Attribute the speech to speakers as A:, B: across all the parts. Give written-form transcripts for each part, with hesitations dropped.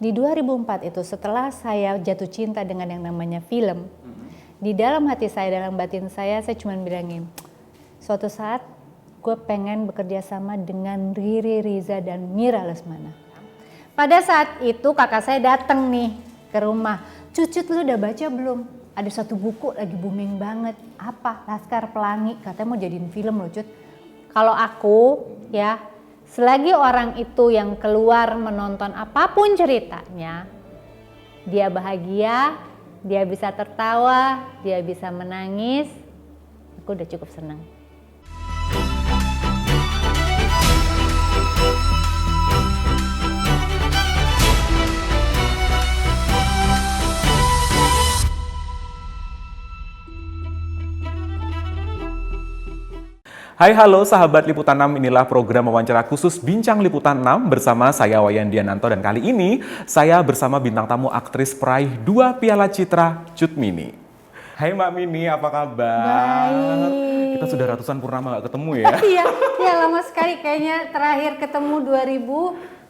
A: Di 2004 itu setelah saya jatuh cinta dengan yang namanya film, di dalam hati saya, dalam batin saya cuma bilangin, suatu saat gue pengen bekerja sama dengan Riri Riza dan Mira Lesmana. Pada saat itu kakak saya datang nih ke rumah, Cucut lu udah baca belum? Ada satu buku lagi booming banget, apa? Laskar Pelangi, katanya mau jadiin film loh Cut. Kalau aku ya, selagi orang itu yang keluar menonton apapun ceritanya, dia bahagia, dia bisa tertawa, dia bisa menangis, aku udah cukup senang.
B: Hai halo sahabat Liputan 6, inilah program wawancara khusus Bincang Liputan 6 bersama saya Wayan Diananto, dan kali ini saya bersama bintang tamu aktris peraih 2 Piala Citra Cut Mini. Hai Mbak Mini, apa kabar?
A: Baik.
B: Kita sudah ratusan purnama gak ketemu ya?
A: Iya lama sekali kayaknya, terakhir ketemu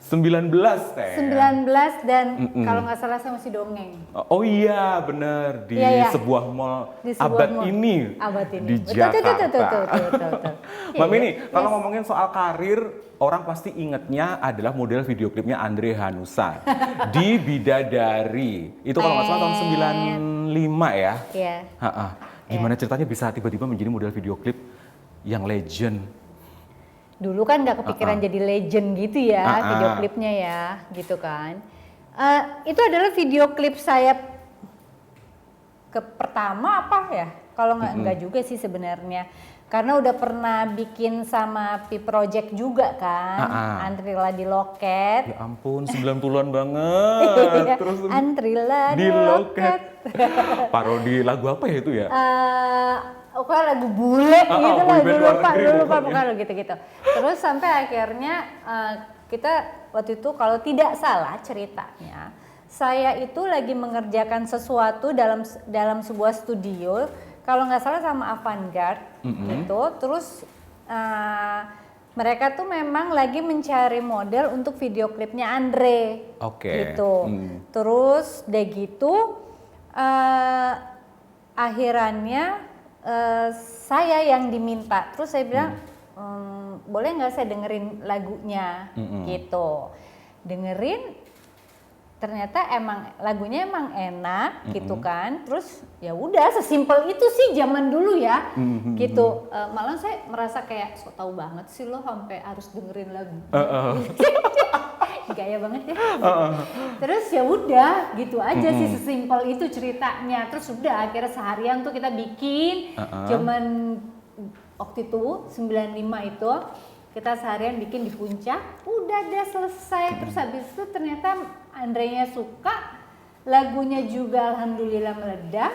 B: 19 teh.
A: 2019 dan kalau nggak salah saya masih dongeng.
B: Oh iya bener, di sebuah mall abad ini di Jakarta.
A: Betul.
B: Mbak Mini, kalau ngomongin soal karir, orang pasti ingetnya adalah model video klipnya Andre Hanusa di Bidadari. Itu kalau nggak salah tahun 95 ya?
A: Iya.
B: Gimana ceritanya bisa tiba-tiba menjadi model video klip yang legend?
A: Dulu kan nggak kepikiran jadi legend gitu ya, video klipnya ya, gitu kan. Itu adalah video klip saya pertama apa ya? Kalau nggak juga sih sebenarnya. Karena udah pernah bikin sama Pi Project juga kan, Antrila di Loket.
B: Ya ampun, 90-an banget. Terus
A: Antrila
B: di Loket. Parodi lagu apa ya itu ya?
A: Lagu bule gitu lah, lupa bukan gitu-gitu. Terus sampai akhirnya kita waktu itu kalau tidak salah ceritanya, saya itu lagi mengerjakan sesuatu dalam sebuah studio, kalau nggak salah sama Avantgarde gitu. Terus mereka tuh memang lagi mencari model untuk video klipnya Andre, gitu. Terus udah gitu akhirannya saya yang diminta, terus saya bilang boleh nggak saya dengerin lagunya, gitu. Dengerin, ternyata emang lagunya emang enak, gitu kan. Terus ya udah, sesimpel itu sih zaman dulu ya, gitu. Malah saya merasa kayak so tau banget sih lo sampai harus dengerin lagu. Gaya banget ya. Terus ya udah gitu aja sih, sesimpel itu ceritanya. Terus udah akhirnya seharian tuh kita bikin, cuman waktu itu 95 itu kita seharian bikin di Puncak, udah deh selesai. Terus habis itu ternyata Andrenya suka, lagunya juga alhamdulillah meledak,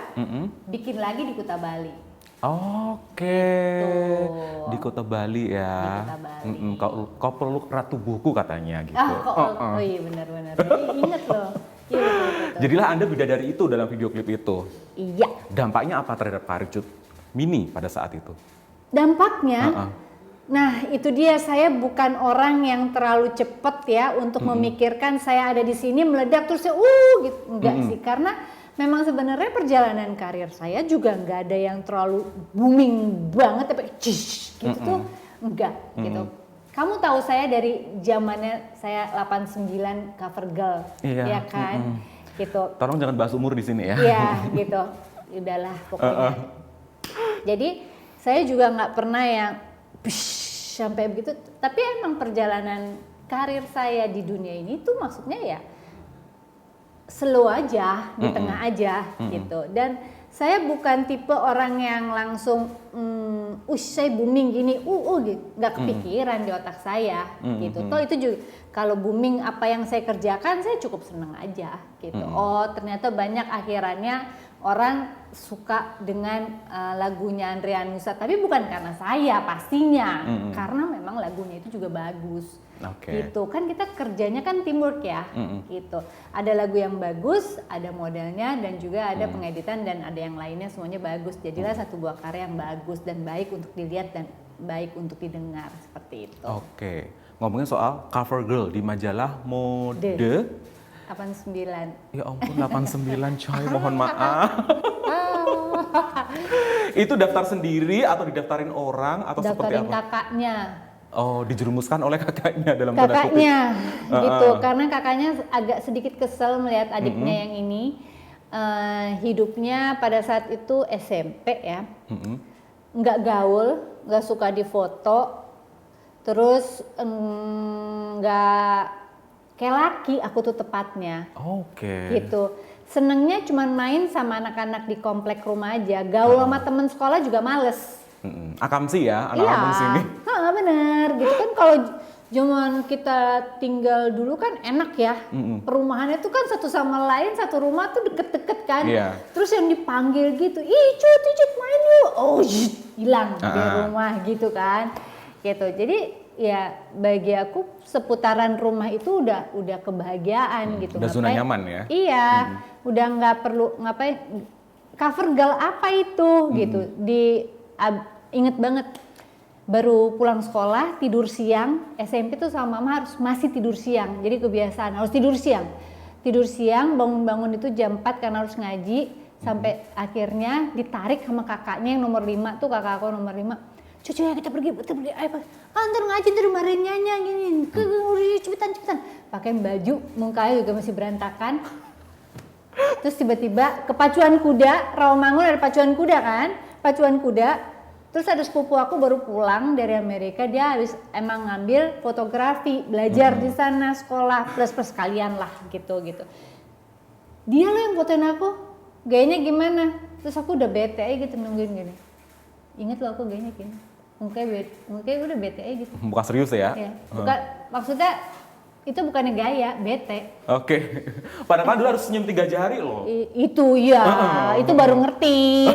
A: bikin lagi di Kuta Bali.
B: Di Kota Bali ya. Di Kota Bali. Kau perlu Ratu Buku katanya gitu.
A: Oh iya benar-benar. Ingat loh. Iya, betul.
B: Jadilah Anda bidadari itu dalam video klip itu.
A: Iya. Dampaknya
B: apa terhadap karir Cut Mini pada saat itu?
A: Dampaknya, nah itu dia, saya bukan orang yang terlalu cepet ya untuk memikirkan saya ada di sini meledak terus saya gitu. Enggak sih, karena memang sebenarnya perjalanan karir saya juga nggak ada yang terlalu booming banget tapi gitu tuh enggak gitu. Kamu tahu saya dari zamannya saya 89 cover girl, ya kan? Gitu.
B: Tolong jangan bahas umur di sini ya.
A: Iya, gitu. Udahlah pokoknya. Jadi saya juga nggak pernah yang sampai begitu. Tapi emang perjalanan karir saya di dunia ini tuh maksudnya ya slow aja, di tengah aja gitu. Dan saya bukan tipe orang yang langsung saya booming gini, gitu. Nggak kepikiran di otak saya gitu. Toh itu juga kalau booming apa yang saya kerjakan saya cukup seneng aja gitu. Oh ternyata banyak akhirannya orang suka dengan lagunya Andre Hanusa, tapi bukan karena saya pastinya, karena memang lagunya itu juga bagus. Gitu kan, kita kerjanya kan teamwork ya, gitu. Ada lagu yang bagus, ada modelnya dan juga ada pengeditan dan ada yang lainnya, semuanya bagus. Jadilah satu buah karya yang bagus dan baik untuk dilihat dan baik untuk didengar, seperti itu.
B: Ngomongin soal cover girl di majalah mode,
A: 89.
B: Ya ampun, 89 coy, mohon maaf. Itu daftar sendiri atau didaftarin orang atau seperti
A: Daftarin
B: apa?
A: kakaknya.
B: Oh, dijerumuskan oleh kakaknya dalam tanda kutip.
A: Kakaknya gitu, karena kakaknya agak sedikit kesel melihat adiknya yang ini hidupnya pada saat itu SMP ya, nggak gaul, nggak suka difoto, terus nggak kayak laki aku tuh tepatnya.
B: Oke.
A: Gitu. Senengnya cuman main sama anak-anak di komplek rumah aja, gaul sama temen sekolah juga males.
B: Akamsi ya, anak kampung sini.
A: Iya, bener gitu kan. Kalau zaman kita tinggal dulu kan enak ya, perumahannya tuh kan satu sama lain, satu rumah tuh deket-deket kan.
B: Iya.
A: Terus yang dipanggil gitu, ih cut main yuk, oh hilang di rumah gitu kan. Gitu. Jadi ya bagi aku seputaran rumah itu udah kebahagiaan gitu.
B: Udah zona nyaman ya.
A: Iya, udah nggak perlu ngapain. Cover girl apa itu gitu. Inget banget baru pulang sekolah tidur siang, SMP tuh sama mama harus masih tidur siang, jadi kebiasaan harus tidur siang, bangun-bangun itu jam 4 karena harus ngaji, sampai akhirnya ditarik sama kakaknya yang nomor 5 tuh, kakak aku nomor 5, cucu ya kita pergi ayo antar ngaji ntar marahin nyanya gini, cepetan pakai baju, mukanya juga masih berantakan. Terus tiba-tiba ke pacuan kuda, Rawamangun ada pacuan kuda. Terus ada sepupu aku baru pulang dari Amerika, dia habis emang ngambil fotografi, belajar di sana, sekolah plus sekalian lah gitu. Dia loh yang fotoin aku, gayanya gimana? Terus aku udah bete aja gitu nungguin gini. Ingat loh aku gayanya gini, mukanya udah bete aja gitu.
B: Bukan serius ya?
A: Ya. Bukan, maksudnya itu bukannya gaya, bete.
B: Oke. Padahal dulu harus senyum 3 jari loh.
A: Itu ya, itu baru ngerti.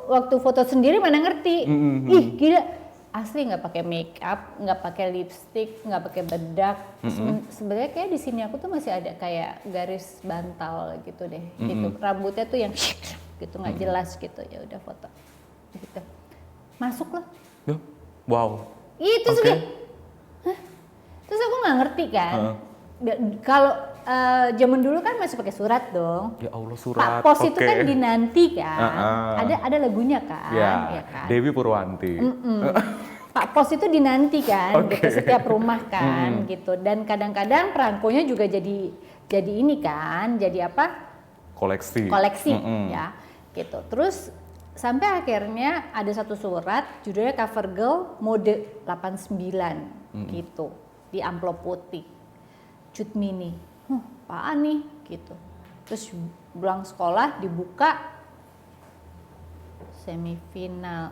A: Waktu foto sendiri mana ngerti. Ih gila, asli nggak pakai make up, nggak pakai lipstick, nggak pakai bedak. Sebenarnya kayak di sini aku tuh masih ada kayak garis bantal gitu deh. Gitu. Rambutnya tuh yang gitu nggak jelas gitu, ya udah foto. Gitu. Masuk lah.
B: Wow.
A: Itu sih. Terus aku nggak ngerti kan. Kalau zaman dulu kan masih pakai surat dong.
B: Ya Allah, surat.
A: Pak Pos itu kan dinanti kan. Ada lagunya kan.
B: Ya
A: kan?
B: Dewi Purwanti.
A: Pak Pos itu dinanti kan, gitu, setiap rumah kan, gitu. Dan kadang-kadang perangkonya juga jadi ini kan, jadi apa?
B: Koleksi.
A: Ya, gitu. Terus sampai akhirnya ada satu surat, judulnya Cover Girl Mode 89, gitu, di amplop putih. Cut Mini. Apaan nih gitu. Terus pulang sekolah dibuka semifinal.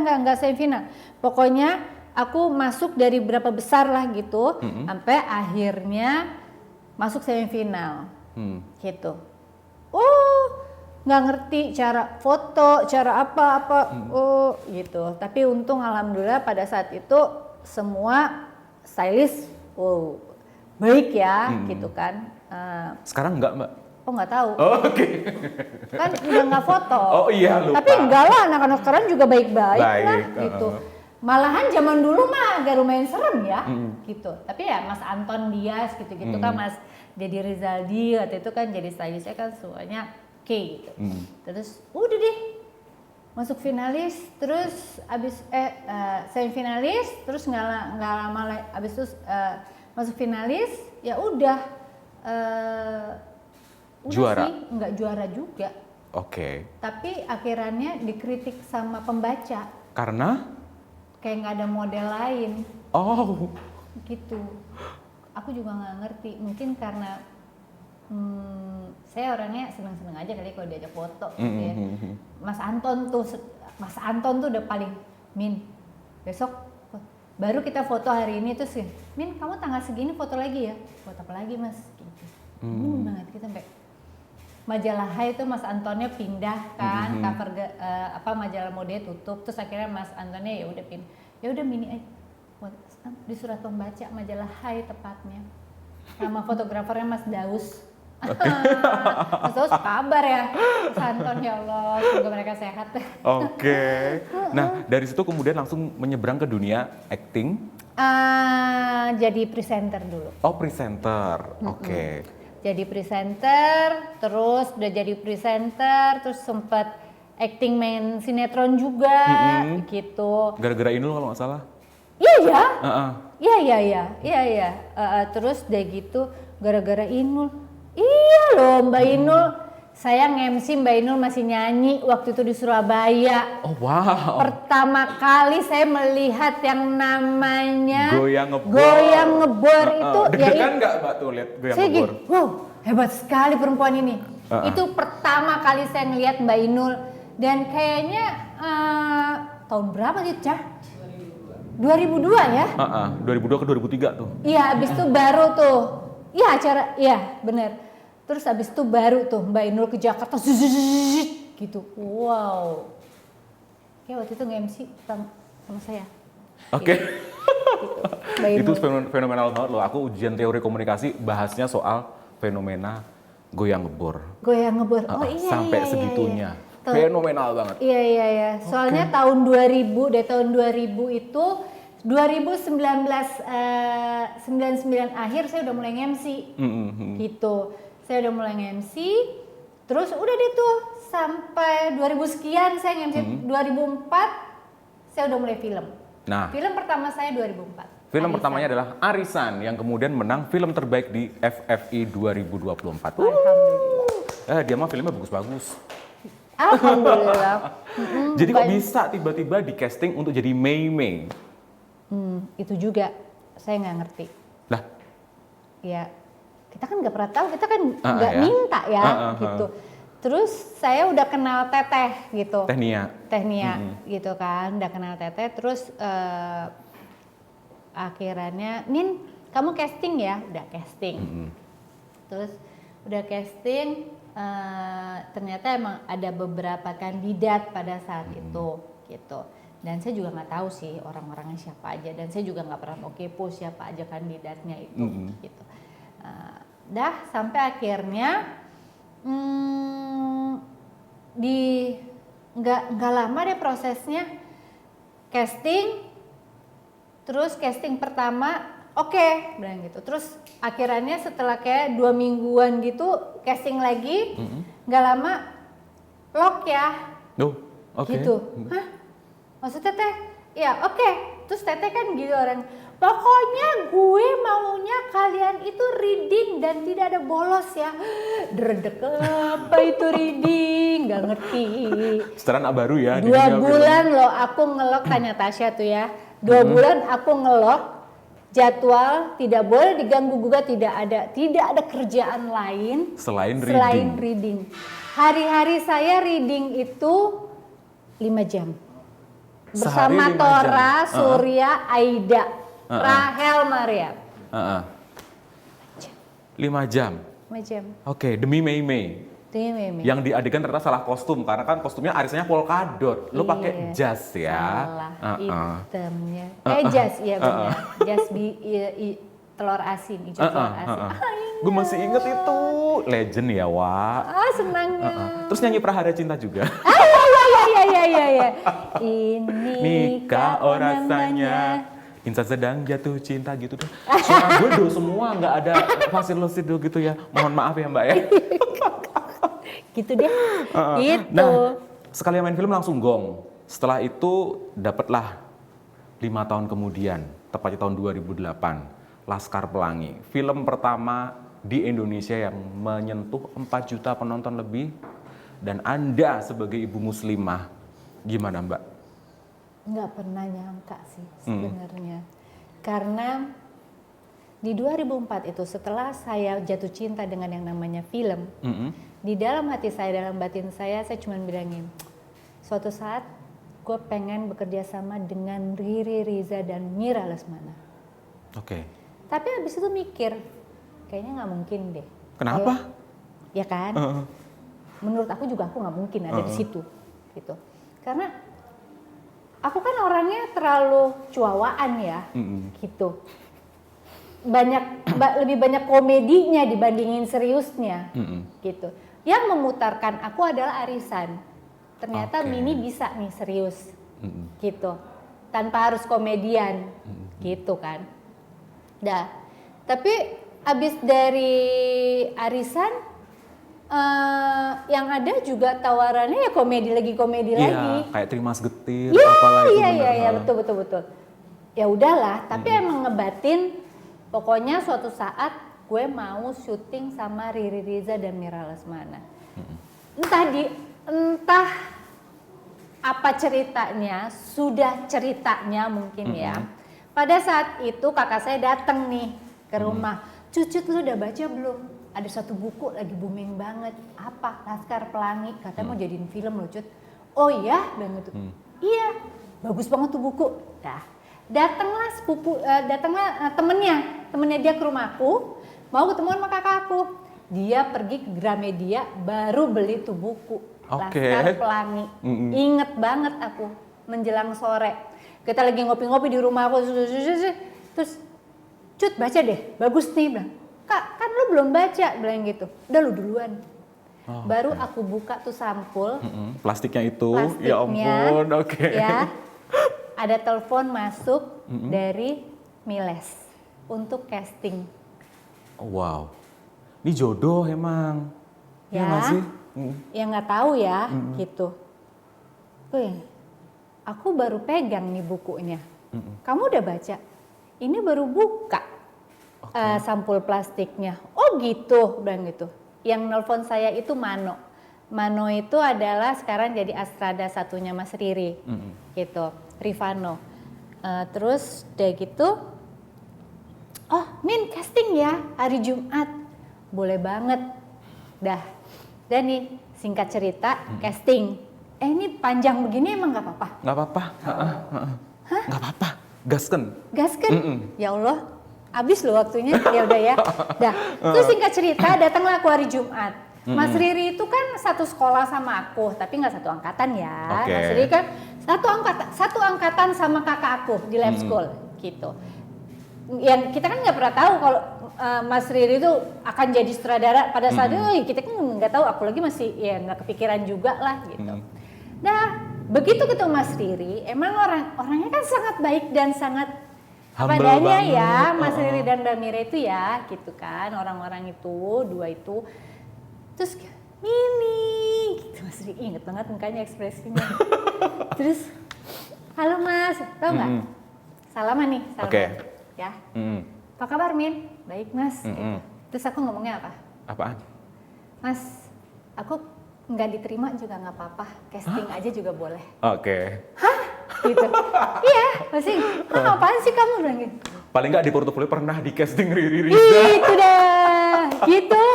A: Enggak semifinal. Pokoknya aku masuk dari berapa besar lah gitu, sampai akhirnya masuk semifinal. Gitu. Nggak ngerti cara foto, cara apa, gitu. Tapi untung alhamdulillah pada saat itu semua stylist, baik ya, gitu kan.
B: Sekarang enggak, Mbak?
A: Oh nggak tahu.
B: Oke.
A: Kan udah nggak foto.
B: Oh iya, lupa.
A: Tapi enggak lah, anak-anak sekarang juga baik-baik lah, gitu. Malahan zaman dulu mah agak lumayan serem ya, gitu. Tapi ya Mas Anton Dias gitu-gitu kan, Mas Deddy Rizaldi waktu itu kan jadi stylistnya kan semuanya oke gitu. Terus udah deh. Masuk finalis, terus abis semifinalis, terus nggak lama abis itu masuk finalis, ya udah
B: juara
A: sih, nggak juara juga.
B: Oke.
A: Tapi akhirannya dikritik sama pembaca.
B: Karena?
A: Kayak nggak ada model lain.
B: Oh.
A: Gitu. Aku juga nggak ngerti. Mungkin karena saya orangnya senang-senang aja kali kalau diajak foto gitu ya. Mas Anton tuh udah paling, Min, besok baru kita foto hari ini terus, Min kamu tanggal segini foto lagi ya. Foto apa lagi Mas? Gitu. Banget kita sampai majalah Hai itu Mas Antonnya pindah kan, cover majalah mode tutup, terus akhirnya Mas Antonnya ya udah Mini aja di surat pembaca majalah Hai tepatnya, sama fotografernya Mas Daus. Mas Daus kabar ya Mas Anton, ya Allah semoga mereka sehat.
B: Oke. Nah dari situ kemudian langsung menyeberang ke dunia acting
A: Jadi presenter dulu.
B: Oh, presenter. Oke.
A: Jadi presenter, terus udah jadi presenter, terus sempat acting main sinetron juga, gitu.
B: Gara-gara ini kalau nggak salah.
A: Iya ya.
B: Heeh.
A: Iya. Terus udah gitu, gara-gara Inul. Iya loh Mbak Inul. Saya nge-MC Mbak Inul masih nyanyi waktu itu di Surabaya.
B: Oh wow.
A: Pertama kali saya melihat yang namanya
B: Goyang
A: ngebor itu.
B: Deg-degan nggak Mbak tuh lihat goyang
A: Saya
B: ngebor?
A: gitu, wow hebat sekali perempuan ini. Itu pertama kali saya ngelihat Mbak Inul. Dan kayaknya tahun berapa sih Cah? 2002 ya?
B: 2002 ke 2003 tuh.
A: Iya, abis itu baru tuh. Iya acara, iya bener. Terus abis itu baru tuh Mbak Inul ke Jakarta, gitu. Wow. Kayak waktu itu nge-MC sama saya.
B: Oke.
A: Gitu.
B: Itu fenomenal banget loh. Aku ujian teori komunikasi bahasnya soal fenomena goyang ngebor.
A: Goyang ngebor. Oh iya.
B: Sampai segitunya. Fenomenal banget.
A: Iya. Soalnya tahun 2000 tahun 2000 itu 99 akhir saya udah mulai nge-MC. Gitu. Saya udah mulai nge-MC, terus udah deh tuh sampai 2000 sekian saya nge-MC. 2004 saya udah mulai film.
B: Nah,
A: Film pertama saya 2004.
B: film
A: Arisan.
B: pertamanya adalah Arisan yang kemudian menang film terbaik di FFI 2024.
A: Alhamdulillah.
B: Dia mah filmnya bagus-bagus.
A: Alhamdulillah.
B: Jadi kok bisa tiba-tiba di casting untuk jadi Mei Mei?
A: Itu juga saya nggak ngerti.
B: Lah,
A: Ya, kita kan nggak pernah tahu, kita kan nggak
B: ya.
A: minta ya, gitu. Terus saya udah kenal Teteh gitu. Tehnia gitu kan, udah kenal Teteh. Terus akhirnya, Min, kamu casting ya? Udah casting. Terus udah casting, ternyata emang ada beberapa kandidat pada saat itu, gitu. Dan saya juga nggak tahu sih orang-orangnya siapa aja, dan saya juga nggak pernah mau kepo siapa aja kandidatnya itu, gitu. Dah sampai akhirnya nggak lama deh prosesnya casting. Terus casting pertama oke, bilang gitu. Terus akhirnya setelah kayak 2 mingguan gitu casting lagi, nggak lama lock ya.
B: Oke.
A: Gitu. Hah? Maksudnya Teh? Ya oke. Terus Teteh kan gitu orang. Pokoknya gue maunya kalian itu reading dan tidak ada bolos ya. Dredek apa itu reading? Gak ngerti.
B: Seteran baru ya.
A: 2 bulan loh aku ngelok, tanya Tasya tuh ya. 2 bulan aku ngelok jadwal, tidak boleh diganggu gugat, tidak ada kerjaan lain
B: selain
A: reading. Hari-hari saya reading itu 5 jam. Bersama
B: Sehari 5
A: Tora,
B: jam.
A: Surya, Aida, Rahel, Maria.
B: 5 jam.
A: 5 jam.
B: Oke, demi Mei Mei.
A: Meme.
B: Yang di adegan ternyata salah kostum karena kan kostumnya arisannya polkadot. Lo pakai jas ya.
A: Salah itemnya. Jas iya benar. Jas telur asin, hijau telur asin.
B: Gue masih inget itu. Legend ya, Wak.
A: Senangnya.
B: Terus nyanyi Prahara Cinta juga.
A: Iya. Ini
B: Nikah oh rasanya. Insan sedang jatuh cinta gitu deh. Suara gue do semua, nggak ada fasil-fasil gitu ya. Mohon maaf ya Mbak ya.
A: Gitu deh. Gitu.
B: Nah, sekali main film langsung gong. Setelah itu dapatlah 5 tahun kemudian, tepatnya tahun 2008, Laskar Pelangi. Film pertama di Indonesia yang menyentuh 4 juta penonton lebih. Dan Anda sebagai ibu muslimah, gimana Mbak?
A: Nggak pernah nyangka sih sebenarnya. Karena di 2004 itu setelah saya jatuh cinta dengan yang namanya film, di dalam hati saya, dalam batin saya cuma bilangin, suatu saat gue pengen bekerja sama dengan Riri Riza dan Mira Lesmana.
B: Oke.
A: Tapi habis itu mikir, kayaknya nggak mungkin deh.
B: Kenapa?
A: Ya kan? Menurut aku juga aku nggak mungkin ada di situ, gitu. Karena aku kan orangnya terlalu cuawaan ya, gitu. Lebih banyak komedinya dibandingin seriusnya, gitu. Yang memutarkan aku adalah Arisan. Ternyata Mini bisa nih serius, gitu. Tanpa harus komedian, gitu kan. Dah, tapi abis dari arisan yang ada juga tawarannya ya komedi lagi
B: Iya, kayak Terima Segetir,
A: Iya,
B: apalah itu.
A: iya, betul. Ya udahlah, tapi emang ngebatin pokoknya suatu saat gue mau syuting sama Riri Riza dan Mira Lesmana. Entah apa ceritanya, sudah ceritanya mungkin ya. Pada saat itu kakak saya datang nih ke rumah. Cucut, lu udah baca belum? Ada satu buku lagi booming banget. Apa? Laskar Pelangi. Katanya mau jadiin film loh, Cut. Oh iya? Bilang gitu. Iya, bagus banget tuh buku. Datanglah temennya dia ke rumahku, mau ketemuan sama kakakku. Dia pergi ke Gramedia, baru beli tuh buku. Laskar Pelangi. Inget banget aku, menjelang sore. Kita lagi ngopi-ngopi di rumah aku, terus Cut baca deh, bagus nih, bilang. Kak, kan lu belum baca, bilang gitu. Udah lu duluan. Baru aku buka tuh sampul.
B: Plastiknya itu, ya ampun,
A: ya. Ada telepon masuk dari Miles untuk casting.
B: Wow, ini jodoh emang.
A: Ya
B: nggak sih?
A: Ya nggak tahu ya, gitu. Aku baru pegang nih bukunya. Kamu udah baca? Ini baru buka sampul plastiknya. Oh gitu, bilang gitu. Yang nelpon saya itu Mano. Mano itu adalah sekarang jadi Astrada satunya Mas Riri, gitu. Rivano. Terus udah gitu, oh Min casting ya hari Jumat. Boleh banget. Dah. Dan nih singkat cerita casting. Ini panjang begini emang nggak apa-apa?
B: Nggak apa-apa. Nggak apa-apa. Gasken.
A: Ya Allah, habis loh waktunya. Ya udah ya. Dah. Terus singkat cerita, datanglah aku hari Jumat. Mas Riri itu kan satu sekolah sama aku, tapi nggak satu angkatan ya. Mas Riri kan satu angkatan sama kakak aku di lab school, gitu. Yang kita kan nggak pernah tahu kalau Mas Riri itu akan jadi sutradara pada saat itu. Kita kan nggak tahu. Aku lagi masih ya nggak kepikiran juga lah, gitu. Nah, begitu ketemu Mas Riri, emang orangnya kan sangat baik dan sangat padanya ya, Mas Riri dan Mbak Mira itu ya, gitu kan, orang-orang itu, dua itu. Terus Mini, gitu Mas Riri, inget banget mukanya, ekspresinya. Terus, halo Mas, tau nggak? Salaman nih, ya. Apa kabar Min? Baik Mas. Gitu. Terus aku ngomongnya apa?
B: Apaan?
A: Mas, aku nggak diterima juga nggak apa-apa, casting aja juga boleh. Hah? Gitu. Iya, pasti. Apaan sih kamu bilang gitu?
B: Paling nggak di portofolio pernah di casting Riri Riza.
A: Itu dah, gitu.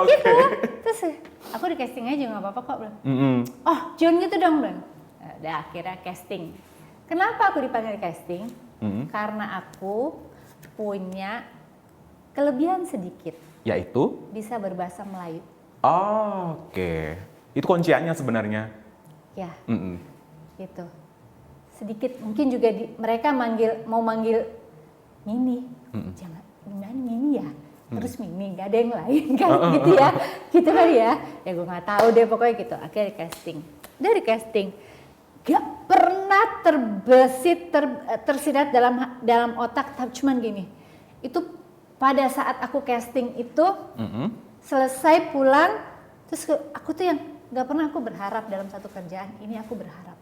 A: Gitu. Terus aku di casting aja nggak apa-apa kok, bilang. Oh, John gitu dong, bilang. Udah akhirnya casting. Kenapa aku dipanggil casting? Karena aku punya kelebihan sedikit.
B: Yaitu?
A: Bisa berbahasa Melayu.
B: Itu kunciannya sebenarnya.
A: Ya, gitu. Sedikit mungkin juga mereka mau manggil Mini, jangan Mini ya, terus Mini, nggak ada yang lain kan, gitu ya, gitu kali ya. Ya gue nggak tahu deh pokoknya gitu. Akhirnya dari casting, gak pernah tersirat dalam otak, cuman gini. Itu pada saat aku casting itu selesai pulang, terus aku tuh yang gak pernah aku berharap dalam satu kerjaan ini, aku berharap.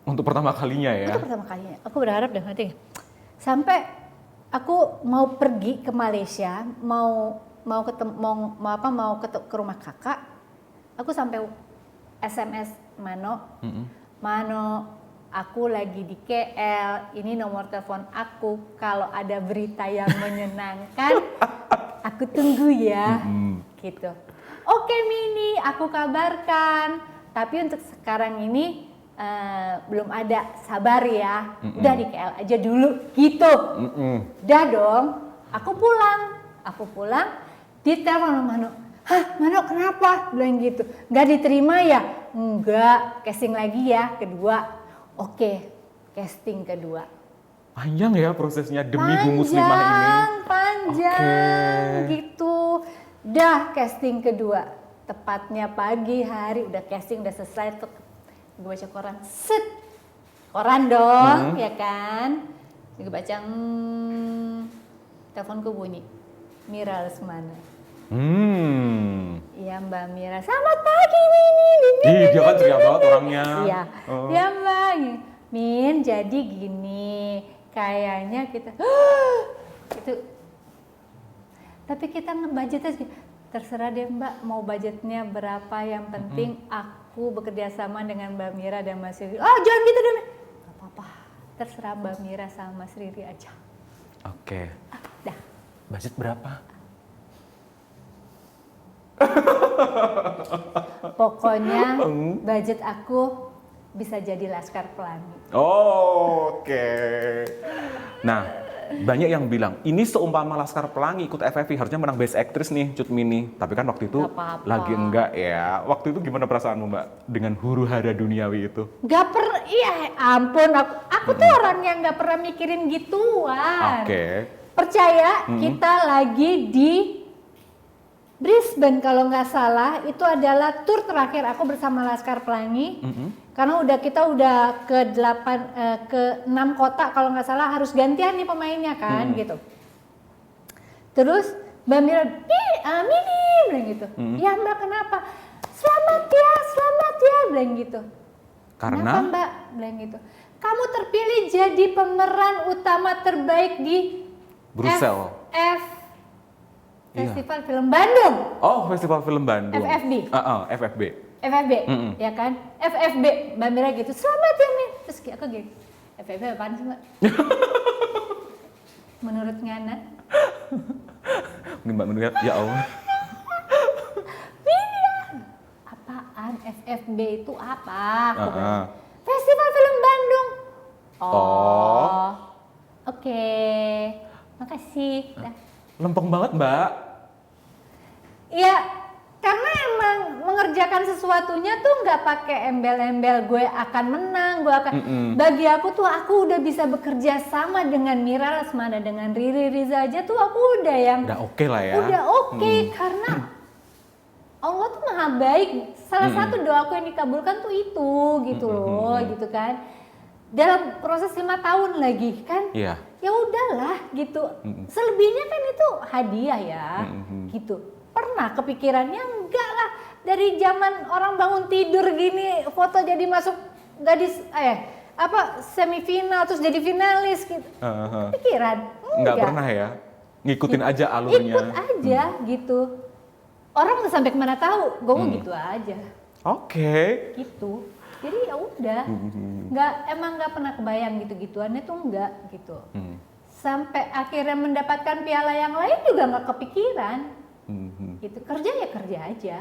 B: Untuk pertama kalinya ya?
A: Itu pertama kalinya, aku berharap dan hati. Sampai aku mau pergi ke Malaysia, mau ke rumah kakak, aku sampai SMS Mano, Mano, aku lagi di KL, ini nomor telepon aku, kalau ada berita yang menyenangkan, aku tunggu ya, gitu. Oke Mini, aku kabarkan, tapi untuk sekarang ini belum ada, sabar ya, udah di KL aja dulu, gitu. Udah dong, aku pulang, ditelepon sama Mano, hah Mano kenapa? Bilang gitu, nggak diterima ya? Enggak, casting lagi ya, kedua. Oke, casting kedua.
B: Panjang ya prosesnya demi Bu Muslimah ini?
A: Panjang, gitu. Dah casting kedua, tepatnya pagi hari, udah casting, udah selesai tuh. Gue baca koran, koran dong, ya kan. Lagi baca, teleponku bunyi. Mira Lesmana. Iya Mbak Mira, selamat pagi Min.
B: Ih, dia kan ceria banget orangnya.
A: Iya, iya Mbak. Min, jadi gini, kayaknya kita, itu, tapi kita ngebudgetnya terserah deh Mbak, mau budgetnya berapa, yang penting aku bekerja sama dengan Mbak Mira dan Mas Riri. Oh jangan gitu deh, gak apa-apa, terserah Mbak Mira sama Mas Riri aja.
B: Oke.
A: Dah.
B: Budget berapa?
A: Pokoknya budget aku bisa jadi Laskar Pelangi.
B: Oke. Nah, banyak yang bilang ini seumpama Laskar Pelangi ikut FFI harusnya menang Best Actress nih Cut Mini. Tapi kan waktu itu
A: Gak apa-apa.
B: lagi enggak ya. Waktu itu gimana perasaanmu Mbak dengan huru-hara duniawi itu?
A: Iya ampun, aku tuh orang yang gak pernah mikirin gituan.
B: Oke.
A: Percaya, kita lagi di Brisbane kalau nggak salah, itu adalah tour terakhir aku bersama Laskar Pelangi. Karena kita udah ke 6 kota kalau nggak salah, harus gantian nih pemainnya kan gitu. Terus Mbak Mira, Mini bilang gitu. Ya Mbak kenapa? Selamat ya bilang gitu.
B: Karena?
A: Kenapa Mbak bilang gitu? Kamu terpilih jadi pemeran utama terbaik di
B: Brussels.
A: Festival Film Bandung.
B: Oh, Festival Film Bandung.
A: FFB.
B: FFB.
A: FFB, ya kan? FFB, Mbak Mira gitu, selamat ya Min. Terus aku gitu, FFB apaan sih Mbak? Menurut Ngana?
B: Mbak mendengar, ya Allah.
A: Apaan? FFB itu apa? Festival Film Bandung.
B: Oh.
A: Oke. Makasih. Dah.
B: Lempeng banget Mbak.
A: Iya, karena emang mengerjakan sesuatunya tuh nggak pakai embel-embel gue akan menang, gue akan. Bagi aku tuh aku udah bisa bekerja sama dengan Mira Lesmana, dengan Riri Riza aja tuh aku udah yang.
B: Udah oke lah ya.
A: Udah oke, karena Allah tuh maha baik. Salah satu doaku yang dikabulkan tuh itu gitu loh, gitu kan. Dalam proses 5 tahun lagi kan.
B: Iya.
A: Ya udahlah gitu. Selebihnya kan itu hadiah ya, gitu. Pernah kepikirannya enggak lah, dari zaman orang bangun tidur gini foto jadi masuk gadis semifinal terus jadi finalis gitu. Kepikiran?
B: Enggak pernah ya. Ngikutin aja alurnya.
A: Ikut aja gitu. Orang sampai kemana tahu, gue mau gitu aja.
B: Oke.
A: Gitu. Jadi ya udah. Emang nggak pernah kebayang gitu-gituannya tuh enggak gitu. Sampai akhirnya mendapatkan piala yang lain juga nggak kepikiran. Gitu, kerja ya kerja aja.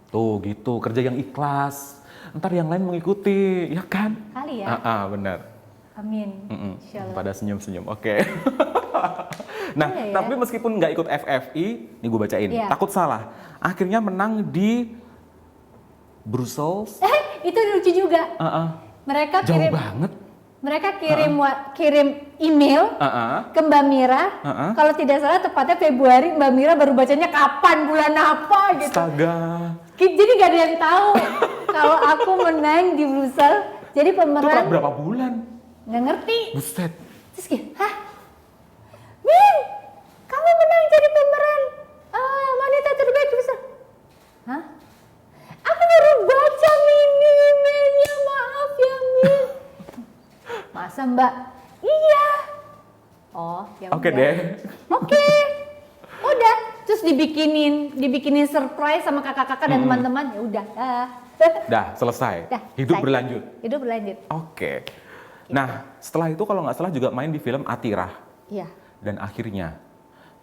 B: Tuh gitu, kerja yang ikhlas. Ntar yang lain mengikuti, ya kan?
A: Kali ya.
B: Benar.
A: Amin. Insyaallah.
B: Pada senyum-senyum, oke. Nah,
A: ya.
B: tapi meskipun nggak ikut FFI, ini gue bacain.
A: Iya.
B: Takut salah. Akhirnya menang di Brussels.
A: Itu lucu juga. Mereka
B: Jauh
A: kirim.
B: banget.
A: Mereka kirim email ke Mbak Mira. Kalau tidak salah tepatnya Februari, Mbak Mira baru bacanya kapan, bulan apa gitu.
B: Astaga.
A: Jadi gak ada yang tahu kalau aku menang di Brussels. Jadi pemeran.
B: Itu berapa bulan?
A: Nggak ngerti.
B: Buset.
A: Terus gitu, hah? Min, kamu menang jadi pemeran wanita terbaik di Brussels. Hah? Aku baru baca mini emailnya, maaf ya Min. Masa Mbak? Iya. Oh, ya
B: Oke
A: udah.
B: deh.
A: Oke. Udah. Terus dibikinin surprise sama kakak-kakak dan teman-teman. Ya udah.
B: Dah, selesai.
A: Dah,
B: Hidup
A: selesai.
B: berlanjut.
A: Hidup berlanjut.
B: Oke. Nah, setelah itu kalau nggak salah juga main di film Atirah.
A: Iya.
B: Dan akhirnya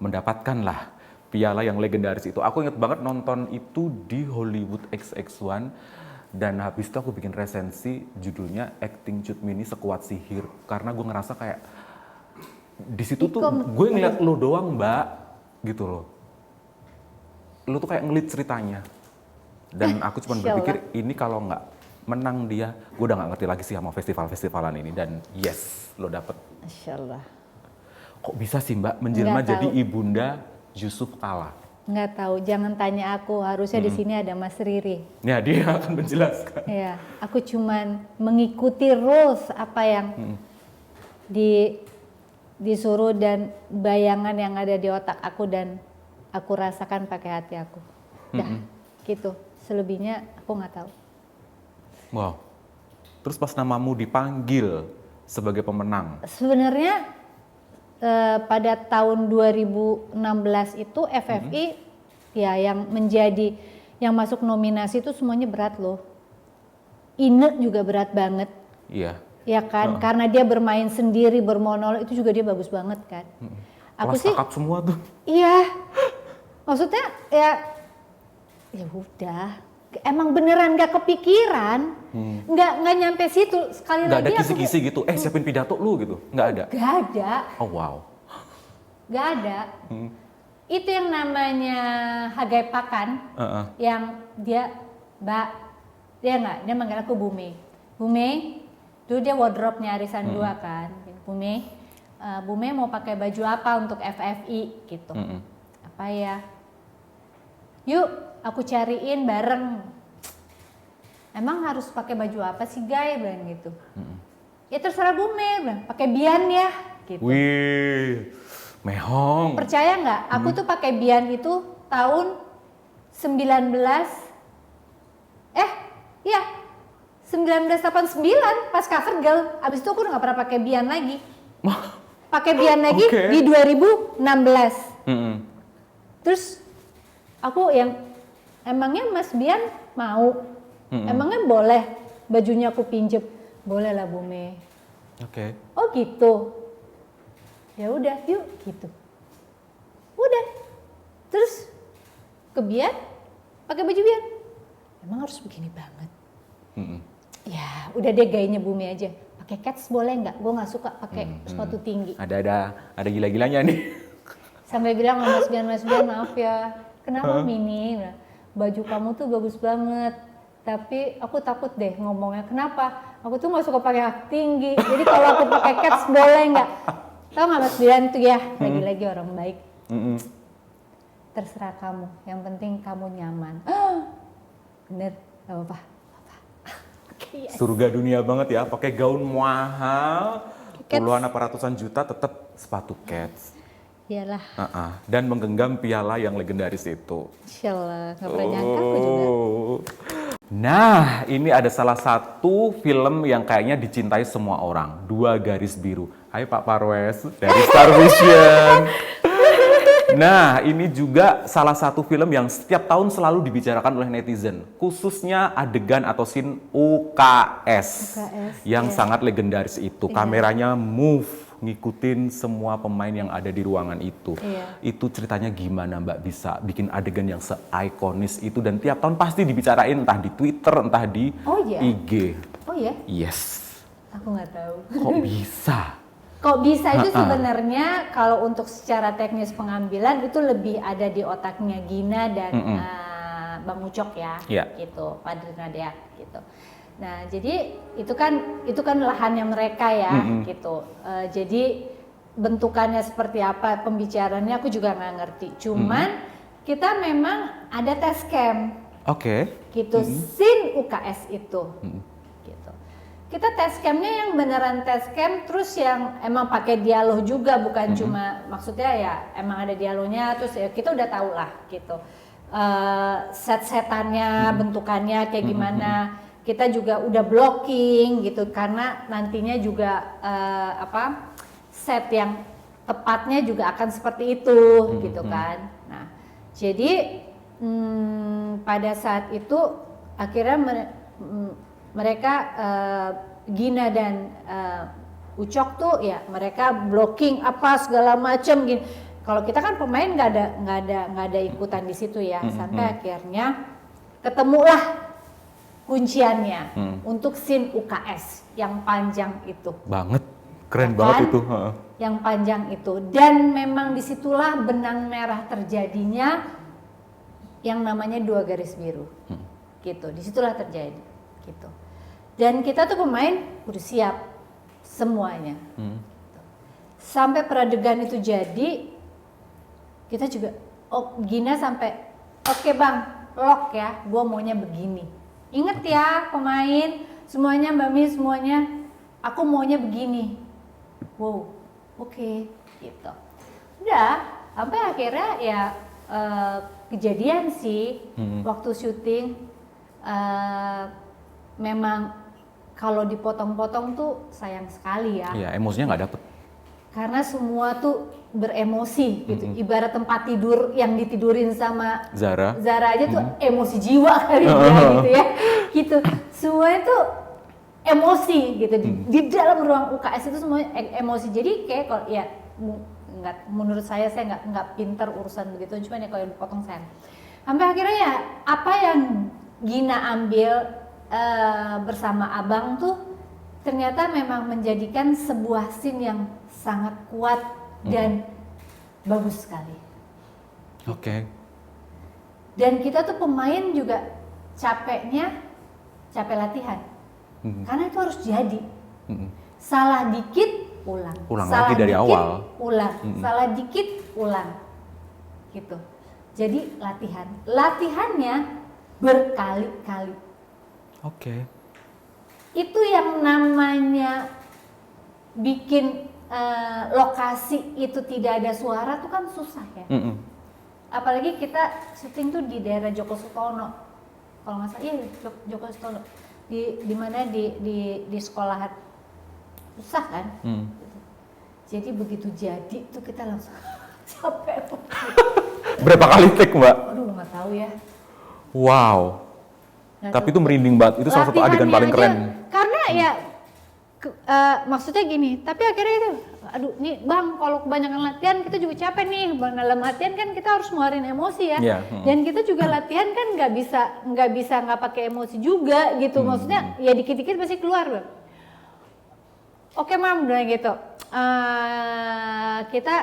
B: mendapatkanlah piala yang legendaris itu. Aku inget banget nonton itu di Hollywood XX1. Dan habis itu aku bikin resensi judulnya Acting Cut Mini Sekuat Sihir. Karena gue ngerasa kayak di situ tuh gue ngeliat lo doang Mbak, gitu loh. Lo tuh kayak ngelit ceritanya. Dan aku cuma berpikir ini kalau nggak menang dia, gue udah nggak ngerti lagi sih sama festival-festivalan ini. Dan yes, lo dapet.
A: Masya Allah.
B: Kok bisa sih Mbak menjelma
A: Nggak
B: jadi
A: tahu.
B: ibunda Yusuf Kala?
A: Nggak tahu, jangan tanya aku. Harusnya di sini ada Mas Riri.
B: Ya dia akan menjelaskan.
A: Ya, aku cuman mengikuti rules apa yang disuruh dan bayangan yang ada di otak aku dan aku rasakan pakai hati aku. Dah, gitu. Selebihnya aku nggak tahu.
B: Wow. Terus pas namamu dipanggil sebagai pemenang.
A: Sebenarnya pada tahun 2016 itu FFI ya yang masuk nominasi itu semuanya berat loh. Ine juga berat banget.
B: Iya.
A: Ya kan, karena dia bermain sendiri, bermonolog itu juga dia bagus banget kan. Aku
B: Kelas
A: sih
B: kakap semua tuh.
A: iya. Maksudnya ya udah. Emang beneran gak kepikiran, nggak nyampe situ. Sekali
B: Nggak
A: lagi
B: ada kisi-kisi gitu, siapin pidato lu gitu, nggak ada?
A: Gak ada.
B: Oh wow.
A: Gak ada. Itu yang namanya Hagai Pakan, yang dia dia manggil aku Bume. Bume, dulu dia wardrobe-nya Arisan 2 kan. Bume mau pakai baju apa untuk FFI gitu. Apa ya? Yuk, aku cariin bareng. Emang harus pakai baju apa sih, Guy? Bilang gitu. Ya terserah Bume, bilang pakai bian ya. Gitu.
B: Wih, mehong.
A: Percaya nggak? Aku tuh pakai bian itu tahun 1989 pas cover girl. Abis itu aku udah nggak pernah pakai bian lagi. Pakai bian lagi di 2016. Terus aku yang emangnya Mas Bian mau? Emangnya boleh bajunya aku pinjem? Boleh lah Bume.
B: Oke.
A: Oh gitu. Ya udah, yuk gitu. Udah. Terus ke Bian, pakai baju Bian. Emang harus begini banget. Ya, udah deh gayanya Bume aja. Pakai Keds boleh nggak? Gue nggak suka pakai sepatu tinggi.
B: Ada gila-gilanya nih.
A: Sampai bilang sama Mas Bian maaf ya. Kenapa Mini? Baju kamu tuh bagus banget. Tapi aku takut deh ngomongnya. Kenapa? Aku tuh nggak suka pakai tinggi. Jadi kalau aku pakai Keds boleh nggak? Tahu nggak Mas Bian tuh ya? Lagi-lagi orang baik. Terserah kamu. Yang penting kamu nyaman. Bener, nggak apa-apa. Yes.
B: Surga dunia banget ya, pakai gaun mahal, puluhan apa ratusan juta tetap sepatu Keds.
A: Iyalah.
B: Dan menggenggam piala yang legendaris itu.
A: Insyaallah, nggak pernah nyangka aku juga.
B: Nah, ini ada salah satu film yang kayaknya dicintai semua orang, Dua Garis Biru. Hai Pak Parwes dari Star Vision. Nah, ini juga salah satu film yang setiap tahun selalu dibicarakan oleh netizen, khususnya adegan atau scene UKS yang sangat legendaris itu. Kameranya move, ngikutin semua pemain yang ada di ruangan itu. Itu ceritanya gimana Mbak bisa bikin adegan yang se-ikonis itu dan tiap tahun pasti dibicarain entah di Twitter, entah di IG.
A: Oh ya?
B: Yes.
A: Aku nggak tahu.
B: Kok bisa?
A: Kok bisa itu sebenarnya kalau untuk secara teknis pengambilan itu lebih ada di otaknya Gina dan Bang Ucok ya, gitu, Padri Nadia gitu. Nah jadi itu kan lahannya mereka ya, gitu. Jadi bentukannya seperti apa, pembicaraannya aku juga nggak ngerti. Cuman kita memang ada test cam, gitu, scene UKS itu. Kita test camnya yang beneran test cam, terus yang emang pakai dialog juga, bukan cuma maksudnya ya emang ada dialognya, terus ya kita udah tahu lah gitu set-setannya, bentukannya kayak gimana. Kita juga udah blocking gitu karena nantinya juga set yang tepatnya juga akan seperti itu gitu kan. Nah jadi pada saat itu akhirnya mereka Gina dan Ucok tuh ya mereka blocking apa segala macam gini. Kalau kita kan pemain nggak ada ikutan di situ ya. Sampai akhirnya ketemulah kunciannya untuk scene UKS yang panjang itu.
B: Banget, keren banget itu.
A: Yang panjang itu dan memang disitulah benang merah terjadinya yang namanya Dua Garis Biru. Gitu, disitulah terjadi. Gitu. Dan kita tuh pemain udah siap semuanya. Sampai peradegan itu jadi, kita juga, Gina sampai, oke bang, lock ya, gua maunya begini. Ingat ya pemain, semuanya Mbak Mi semuanya, aku maunya begini. Wow, Oke, gitu. Udah, sampai akhirnya ya kejadian sih waktu syuting memang kalau dipotong-potong tuh sayang sekali ya.
B: Iya, emosinya nggak dapet.
A: Karena semua tuh beremosi gitu. Ibarat tempat tidur yang ditidurin sama
B: Zara
A: aja tuh emosi jiwa kali ya gitu ya. Gitu. Semuanya tuh emosi gitu. Di dalam ruang UKS itu semuanya emosi. Jadi kayak kalau ya nggak, menurut saya nggak pinter urusan begitu. Cuma ya kalau dipotong sayang. Sampai akhirnya ya apa yang Gina ambil bersama Abang tuh ternyata memang menjadikan sebuah scene yang sangat kuat dan bagus sekali.
B: Oke.
A: Dan kita tuh pemain juga capek latihan. Karena itu harus jadi. Salah dikit ulang.
B: Salah lagi dari awal.
A: Ulang. Salah dikit ulang. Gitu. Jadi latihan. Latihannya berkali-kali.
B: Oke.
A: Itu yang namanya bikin lokasi itu tidak ada suara tuh kan susah ya. Apalagi kita syuting tuh di daerah Joko Sutono, kalau nggak salah, iya Joko Sutono, di mana di sekolahan, susah kan. Jadi begitu jadi tuh kita langsung capek.
B: Berapa kali take, Mbak?
A: Aduh nggak tahu ya.
B: Wow.
A: Nggak
B: Tapi
A: tahu.
B: itu merinding banget. Itu salah satu adegan
A: Latihannya
B: paling
A: aja,
B: keren.
A: Karena ya maksudnya gini, tapi akhirnya itu, aduh nih Bang, kalau kebanyakan latihan kita juga capek nih. Bang, dalam latihan kan kita harus ngeluarin emosi ya.
B: Yeah.
A: Dan kita juga latihan kan nggak bisa nggak pakai emosi juga gitu. Maksudnya ya dikit-dikit pasti keluar Bang. Oke Mam, udah gitu. Kita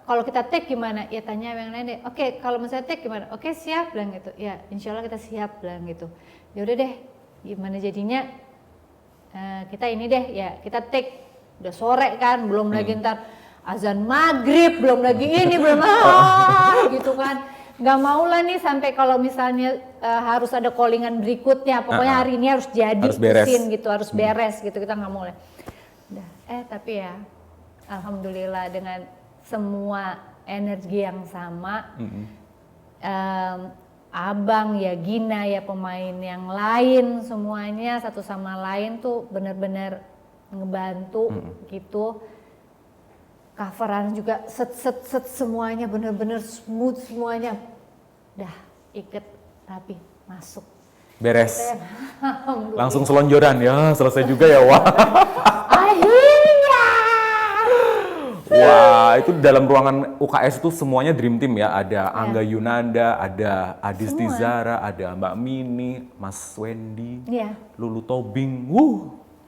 A: kalau kita take gimana? Ya tanya yang lain deh. Oke, kalau misalnya take gimana? Oke, siap bilang gitu. Ya, insya Allah kita siap bilang gitu. Ya udah deh, gimana jadinya? Kita ini deh, ya kita take. Udah sore kan, belum lagi ntar azan maghrib, belum lagi ini, belum gitu kan. Nggak mau lah nih sampai kalau misalnya harus ada callingan berikutnya. Pokoknya hari ini harus jadi,
B: harus beres.
A: gitu, harus beres gitu. Kita nggak mau lah. Udah, tapi ya, alhamdulillah dengan semua energi yang sama, Abang ya, Gina ya, pemain yang lain semuanya satu sama lain tuh benar-benar ngebantu gitu. Coveran juga set semuanya benar-benar smooth semuanya, dah iket rapi masuk.
B: Beres. Langsung selonjoran ya, selesai juga ya. Wah. Wah, itu dalam ruangan UKS itu semuanya dream team ya. Ada Angga Yunanda, ada Adisti Zara, ada Mbak Mini, Mas Wendy, Lulu Tobing,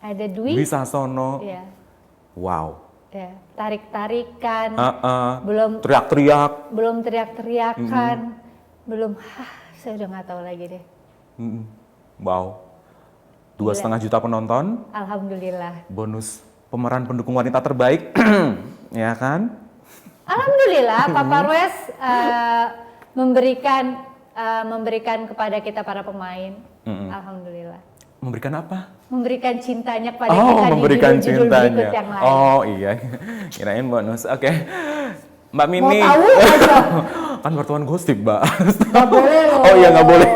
A: ada Dwi
B: Sasono.
A: Ya.
B: Wow.
A: Ya, tarik-tarikan,
B: teriak-teriak.
A: belum teriak-teriakan, belum, saya udah nggak tahu lagi deh.
B: Wow. 2,5 juta penonton.
A: Alhamdulillah.
B: Bonus pemeran pendukung wanita terbaik. Ya kan?
A: Alhamdulillah, Papa Rues memberikan kepada kita para pemain. Alhamdulillah.
B: Memberikan apa?
A: Memberikan cintanya kepada kita
B: memberikan
A: di judul berikut yang lain.
B: Oh iya, kirain bonus. Oke. Mbak Mini.
A: Mau tahu aja.
B: Kan wartawan gosip, Mbak.
A: Gak boleh loh.
B: Oh iya, nggak boleh.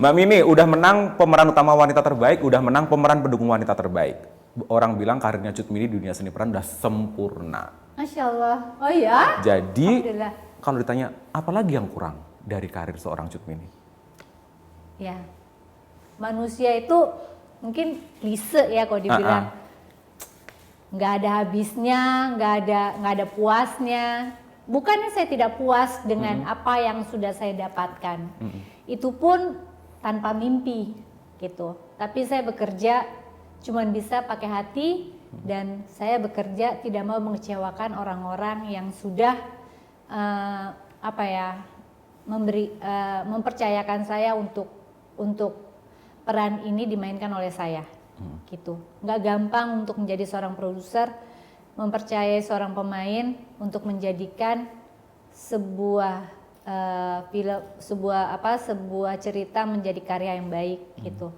B: Mbak Mini udah menang pemeran utama wanita terbaik, udah menang pemeran pendukung wanita terbaik. Orang bilang karirnya Cut Mini di dunia seni peran udah sempurna.
A: Masya Allah. Oh ya?
B: Jadi kalau ditanya apa lagi yang kurang dari karir seorang Cut Mini?
A: Ya, manusia itu mungkin klise ya kalau dibilang nggak ada habisnya, nggak ada puasnya. Bukannya saya tidak puas dengan apa yang sudah saya dapatkan. Itu pun tanpa mimpi gitu. Tapi saya bekerja cuman bisa pakai hati, dan saya bekerja tidak mau mengecewakan orang-orang yang sudah mempercayakan saya untuk peran ini dimainkan oleh saya. Gitu. Nggak gampang untuk menjadi seorang produser, mempercayai seorang pemain untuk menjadikan sebuah sebuah cerita menjadi karya yang baik gitu.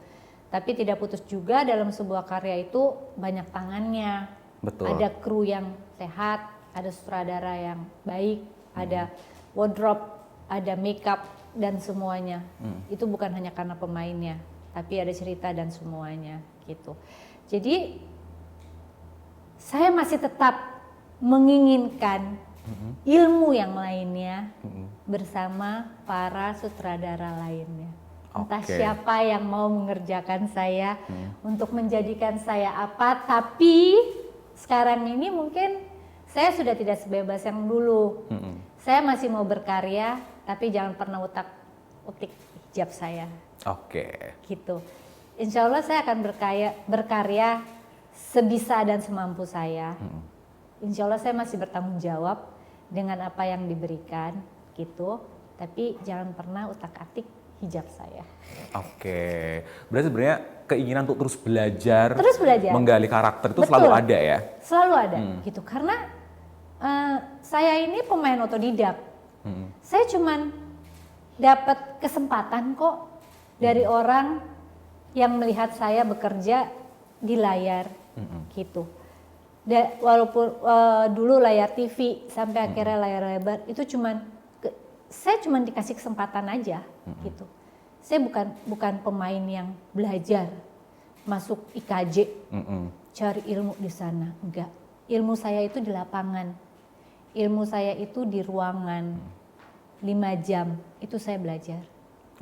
A: Tapi tidak putus juga dalam sebuah karya itu banyak tangannya
B: Betul.
A: Ada kru yang sehat, ada sutradara yang baik, ada wardrobe, ada makeup dan semuanya. Itu bukan hanya karena pemainnya, tapi ada cerita dan semuanya gitu. Jadi saya masih tetap menginginkan ilmu yang lainnya bersama para sutradara lainnya. Entah
B: Oke.
A: siapa yang mau mengerjakan saya untuk menjadikan saya apa, tapi sekarang ini mungkin saya sudah tidak sebebas yang dulu. Saya masih mau berkarya, tapi jangan pernah utak-utik hijab saya.
B: Oke.
A: Gitu. Insya Allah saya akan berkarya sebisa dan semampu saya. Insya Allah saya masih bertanggung jawab dengan apa yang diberikan gitu. Tapi jangan pernah utak-atik hijab saya.
B: Oke. Berarti sebenarnya keinginan untuk terus belajar, menggali karakter itu
A: Betul.
B: selalu ada ya?
A: Selalu ada gitu. Karena saya ini pemain otodidak. Saya cuman dapat kesempatan kok dari orang yang melihat saya bekerja di layar gitu. Walaupun dulu layar TV sampai akhirnya layar lebar itu saya cuman dikasih kesempatan aja gitu. Saya bukan pemain yang belajar masuk IKJ cari ilmu di sana, enggak. Ilmu saya itu di lapangan, ilmu saya itu di ruangan 5 jam itu saya belajar.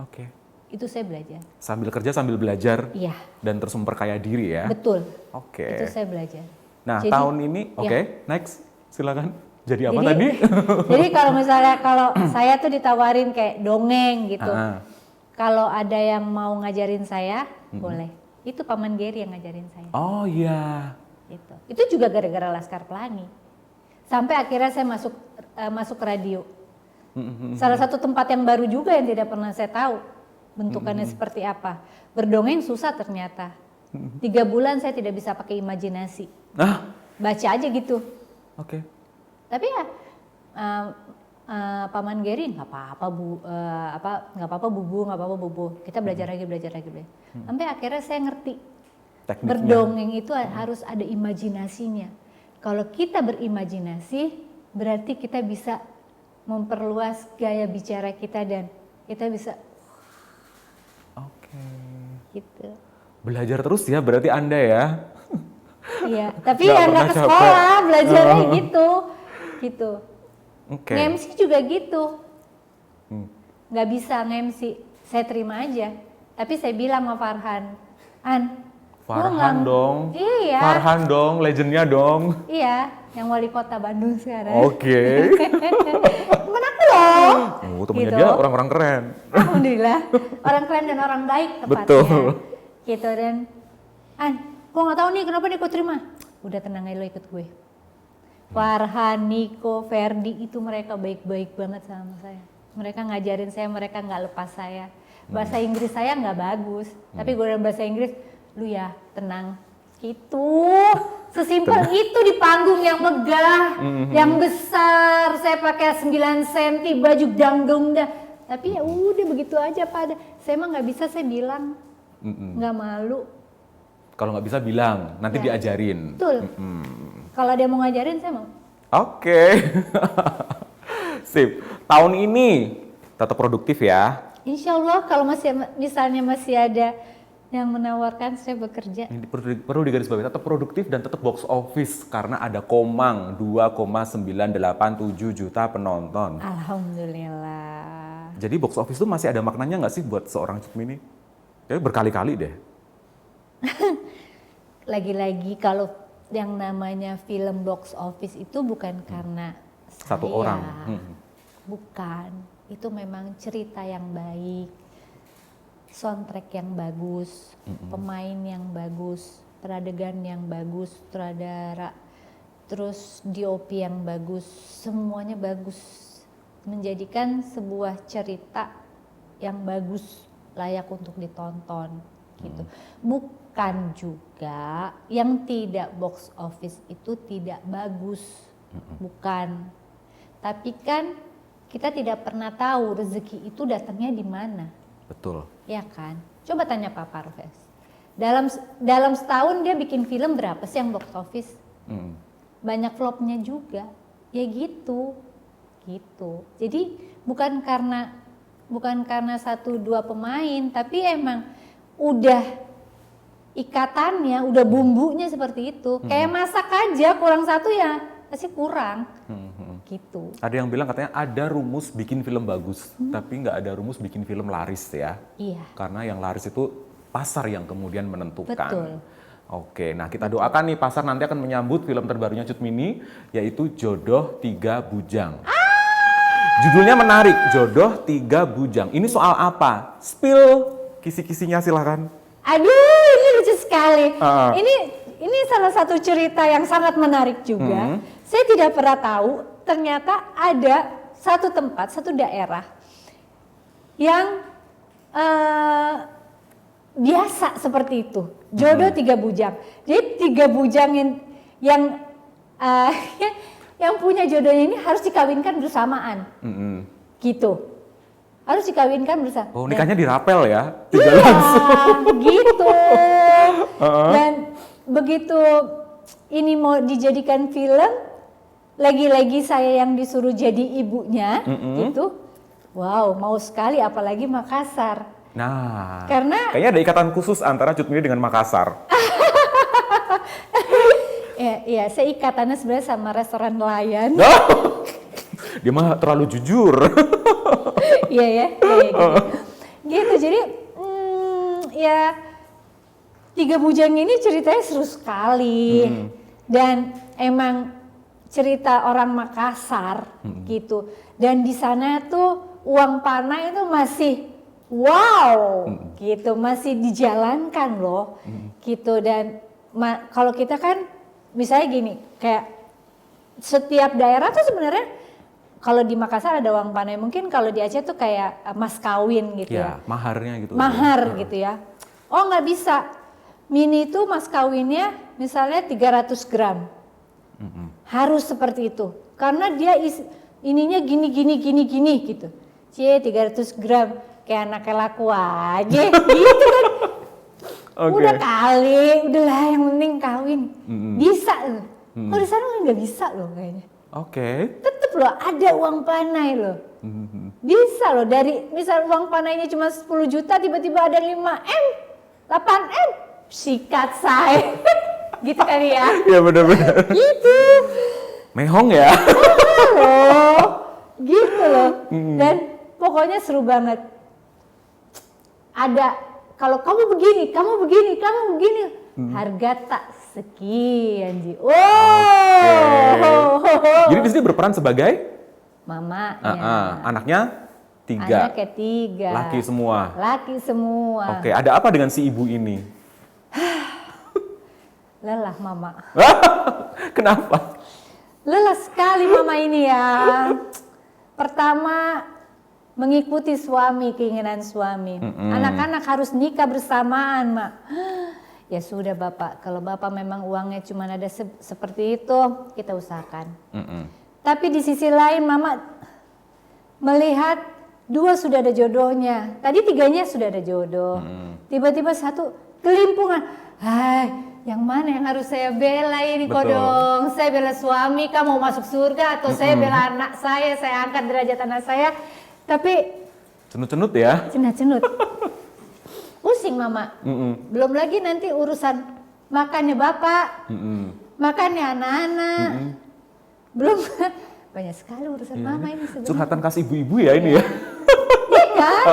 B: Oke.
A: Itu saya belajar.
B: Sambil kerja sambil belajar.
A: Iya.
B: Dan terus memperkaya diri ya.
A: Betul.
B: Oke.
A: Itu saya belajar.
B: Nah,
A: Jadi,
B: tahun ini, next, silakan. Jadi apa tadi?
A: Jadi kalau misalnya saya tuh ditawarin kayak dongeng gitu, kalau ada yang mau ngajarin saya, boleh. Itu Paman Geri yang ngajarin saya.
B: Oh iya.
A: Itu juga gara-gara Laskar Pelangi. Sampai akhirnya saya masuk radio. Salah satu tempat yang baru juga yang tidak pernah saya tahu bentukannya seperti apa. Berdongeng susah ternyata. 3 bulan saya tidak bisa pakai imajinasi. Baca aja gitu.
B: Oke.
A: Tapi ya Paman Geri nggak apa-apa nggak apa-apa bubu. Kita belajar lagi. Sampai akhirnya saya ngerti.
B: Tekniknya.
A: Berdongeng itu harus ada imajinasinya. Kalau kita berimajinasi, berarti kita bisa memperluas gaya bicara kita dan kita bisa.
B: Oke.
A: Gitu.
B: Belajar terus ya berarti Anda ya.
A: Iya, tapi ya nggak ke sekolah, belajarnya gitu.
B: Oke.
A: Nge-MC juga gitu. Nggak bisa nge-MC, saya terima aja. Tapi saya bilang sama Farhan,
B: Farhan dong.
A: Iya.
B: Farhan dong, legendnya dong.
A: Iya, yang wali kota Bandung sekarang.
B: Oke.
A: Temen aku loh.
B: Oh, temennya dia orang-orang keren.
A: Alhamdulillah, orang keren dan orang baik tepatnya.
B: Betul.
A: Gitu dan, gue nggak tahu nih kenapa dia kok terima. Udah tenang aja lo ikut gue. Farhan, Niko, Ferdi itu mereka baik-baik banget sama saya. Mereka ngajarin saya, mereka nggak lepas saya. Bahasa Inggris saya nggak bagus, tapi gue dalam bahasa Inggris, lu ya tenang. Gitu, sesimpel itu di panggung yang megah, yang besar. Saya pakai 9 cm baju dangdung dah. Tapi ya udah begitu aja pada. Saya mah nggak bisa, saya bilang nggak malu.
B: Kalau nggak bisa bilang, nanti
A: Ya.
B: diajarin.
A: Betul. Kalau dia mau ngajarin saya mau.
B: Oke. Sip. Tahun ini tetap produktif ya.
A: Insya Allah kalau misalnya masih ada yang menawarkan saya bekerja.
B: Ini perlu digarisbawahi, tetap produktif dan tetap box office karena ada Komang 2,987 juta penonton.
A: Alhamdulillah.
B: Jadi box office itu masih ada maknanya nggak sih buat seorang Cutmini? Kayaknya berkali-kali deh.
A: Lagi-lagi kalau yang namanya film box office itu bukan karena
B: Satu
A: saya.
B: orang.
A: Bukan, itu memang cerita yang baik, soundtrack yang bagus, pemain yang bagus, peradegan yang bagus, sutradara, terus DOP yang bagus, semuanya bagus, menjadikan sebuah cerita yang bagus, layak untuk ditonton gitu. Bukan juga yang tidak box office itu tidak bagus, bukan. Tapi kan kita tidak pernah tahu rezeki itu datangnya di mana.
B: Betul.
A: Ya kan? Coba tanya Pak Parves. Dalam setahun dia bikin film berapa sih yang box office? banyak flopnya juga. Ya gitu. Jadi bukan karena 1-2 pemain, tapi emang udah ikatannya, udah bumbunya seperti itu. Kayak masak aja, kurang satu ya pasti kurang. Gitu.
B: Ada yang bilang katanya ada rumus bikin film bagus, tapi nggak ada rumus bikin film laris ya.
A: Iya.
B: Karena yang laris itu pasar yang kemudian menentukan.
A: Betul.
B: Oke, nah kita doakan nih pasar nanti akan menyambut film terbarunya Cut Mini, yaitu Jodoh 3 Bujang. Judulnya menarik, Jodoh 3 Bujang. Ini soal apa? Spill kisi-kisinya silakan.
A: Aduh, ini lucu sekali. Ini salah satu cerita yang sangat menarik juga. Saya tidak pernah tahu, ternyata ada satu tempat, satu daerah yang biasa seperti itu. Jodoh 3 bujang. Jadi 3 bujang yang punya jodohnya ini harus dikawinkan bersamaan. Gitu. Harus dikawinkan bersama.
B: Oh, nikahnya dirapel ya? Tidak langsung.
A: Gitu. Dan begitu ini mau dijadikan film, lagi-lagi saya yang disuruh jadi ibunya, gitu. Wow, mau sekali, apalagi Makassar.
B: Nah,
A: karena
B: kayaknya ada ikatan khusus antara Cut Mini dengan Makassar.
A: Iya, saya ikatannya sebenarnya sama restoran nelayan.
B: Dia mah terlalu jujur.
A: Iya ya, gitu. Jadi ya 3 bujang ini ceritanya seru sekali. Dan emang cerita orang Makassar gitu. Dan di sana tuh uang panah itu masih wow, gitu, masih dijalankan loh, gitu. Dan kalau kita kan misalnya gini, kayak setiap daerah tuh sebenarnya kalau di Makassar ada uang panai, mungkin kalau di Aceh tuh kayak mas kawin gitu ya.
B: Maharnya gitu.
A: Mahar gitu ya. Oh nggak bisa, Mini itu mas kawinnya misalnya 300 gram. Harus seperti itu, karena dia ininya gini gitu. 300 gram, kayak anaknya laku aja gitu kan. Udah kali, udahlah yang penting kawin. Bisa loh. Kalau di sana nggak bisa loh kayaknya. Tetep loh ada uang panai loh. Bisa loh, dari misal uang panainya cuma 10 juta, tiba-tiba ada 5M, 8M, sikat saya. Gitu kali ya.
B: Iya benar-benar.
A: Gitu.
B: Mehong ya.
A: Gitu loh. Dan pokoknya seru banget. Ada, kalau kamu begini, harga tak sekian Ji.
B: Jadi di sini berperan sebagai
A: mamanya.
B: Anaknya 3.
A: Anaknya 3.
B: Laki semua. Oke, ada apa dengan si ibu ini?
A: Lelah mama.
B: Kenapa?
A: Lelah sekali mama ini ya. Pertama, mengikuti suami, keinginan suami. Anak-anak harus nikah bersamaan, Mak. Ya sudah Bapak, kalau Bapak memang uangnya cuma ada seperti itu, kita usahakan. Tapi di sisi lain Mama melihat 2 sudah ada jodohnya. Tadi 3-nya sudah ada jodoh. Tiba-tiba 1 kelimpungan. Hai, yang mana yang harus saya bela ini kodong? Saya bela suami, kamu mau masuk surga, atau saya bela anak saya angkat derajat anak saya. Tapi
B: cenut-cenut ya?
A: Cenut-cenut. Pusing Mama. Belum lagi nanti urusan makannya Bapak, makannya anak-anak. Belum, banyak sekali urusan Mama ini sebenarnya.
B: Curhatan kasih ibu-ibu ya ini ya?
A: Iya kan?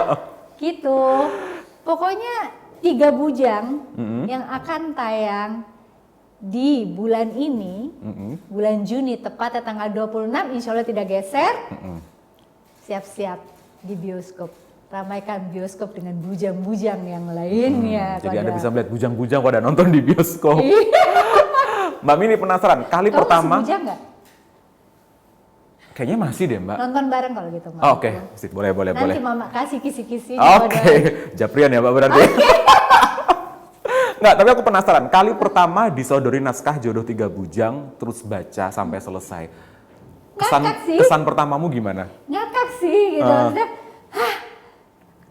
A: Gitu. Pokoknya 3 bujang yang akan tayang di bulan ini, bulan Juni, tepatnya tanggal 26, insya Allah tidak geser. Siap-siap di bioskop. Ramaikan bioskop dengan bujang-bujang yang lainnya.
B: Jadi Anda bisa melihat bujang-bujang pada nonton di bioskop. Mbak Mini penasaran, kali
A: Kamu
B: pertama...
A: masih bujang nggak?
B: Kayaknya masih deh Mbak.
A: Nonton bareng kalau gitu Mbak.
B: Oke, boleh.
A: Nanti Mama kasih kisi-kisi.
B: Oke, Japrian ya Mbak berarti. Nggak, tapi aku penasaran, kali pertama disodori naskah Jodoh 3 Bujang, terus baca sampai selesai. Kesan pertamamu gimana?
A: Ngakak sih gitu. Maksudnya,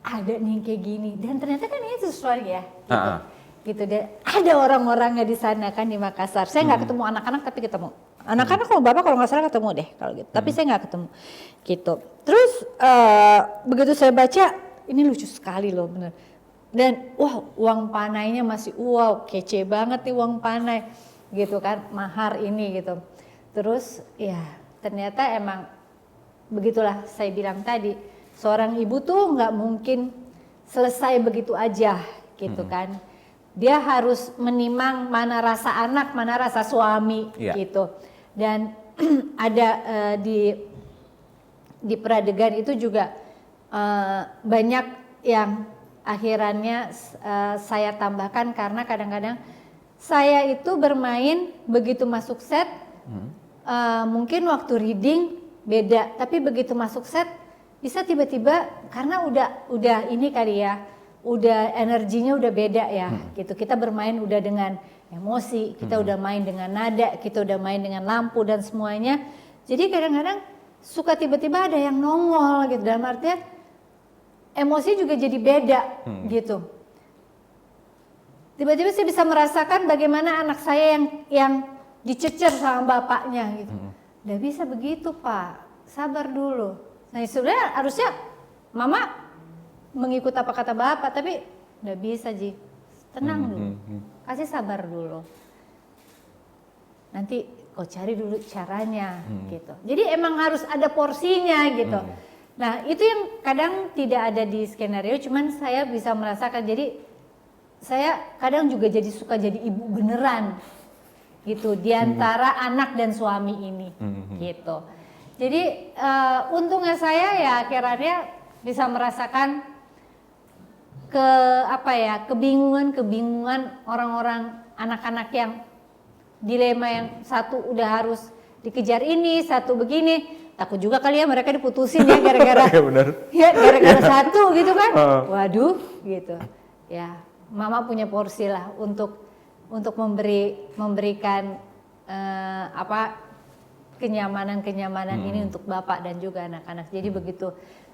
A: ada nih kayak gini. Dan ternyata kan ini sesuai ya. Gitu. gitu deh. Ada orang-orangnya di sana kan di Makassar. Saya nggak ketemu anak-anak tapi ketemu. Anak-anak kalau bapak kalau nggak salah ketemu deh kalau gitu. Tapi saya nggak ketemu gitu. Terus begitu saya baca ini lucu sekali loh bener. Dan wah uang panainya masih wow kece banget nih uang panai gitu kan mahar ini gitu. Terus ya ternyata emang begitulah saya bilang tadi seorang ibu tuh nggak mungkin selesai begitu aja gitu kan. Dia harus menimang mana rasa anak, mana rasa suami gitu. Dan ada di peradegan itu juga banyak yang akhirannya saya tambahkan karena kadang-kadang saya itu bermain begitu masuk set mungkin waktu reading beda, tapi begitu masuk set bisa tiba-tiba karena udah ini kali ya. Udah energinya udah beda ya gitu. Kita bermain udah dengan emosi, kita udah main dengan nada, kita udah main dengan lampu dan semuanya. Jadi kadang-kadang suka tiba-tiba ada yang nongol gitu dalam artian emosi juga jadi beda gitu. Tiba-tiba saya bisa merasakan bagaimana anak saya yang dicecer sama bapaknya gitu. Nggak bisa begitu Pak, sabar dulu. Nah sebenarnya harusnya Mama mengikut apa kata bapak, tapi nggak bisa Ji, tenang dulu, kasih sabar dulu, nanti kau cari dulu caranya gitu. Jadi emang harus ada porsinya gitu. Nah itu yang kadang tidak ada di skenario, cuman saya bisa merasakan. Jadi saya kadang juga jadi suka jadi ibu beneran gitu diantara anak dan suami ini gitu. Jadi untungnya saya ya akhirnya bisa merasakan kebingungan orang-orang anak-anak yang dilema yang satu udah harus dikejar ini, satu begini, takut juga kali ya mereka diputusin ya gara-gara gara-gara satu gitu kan. Waduh gitu. Ya, Mama punya porsi lah untuk memberikan kenyamanan ini untuk Bapak dan juga anak-anak. Jadi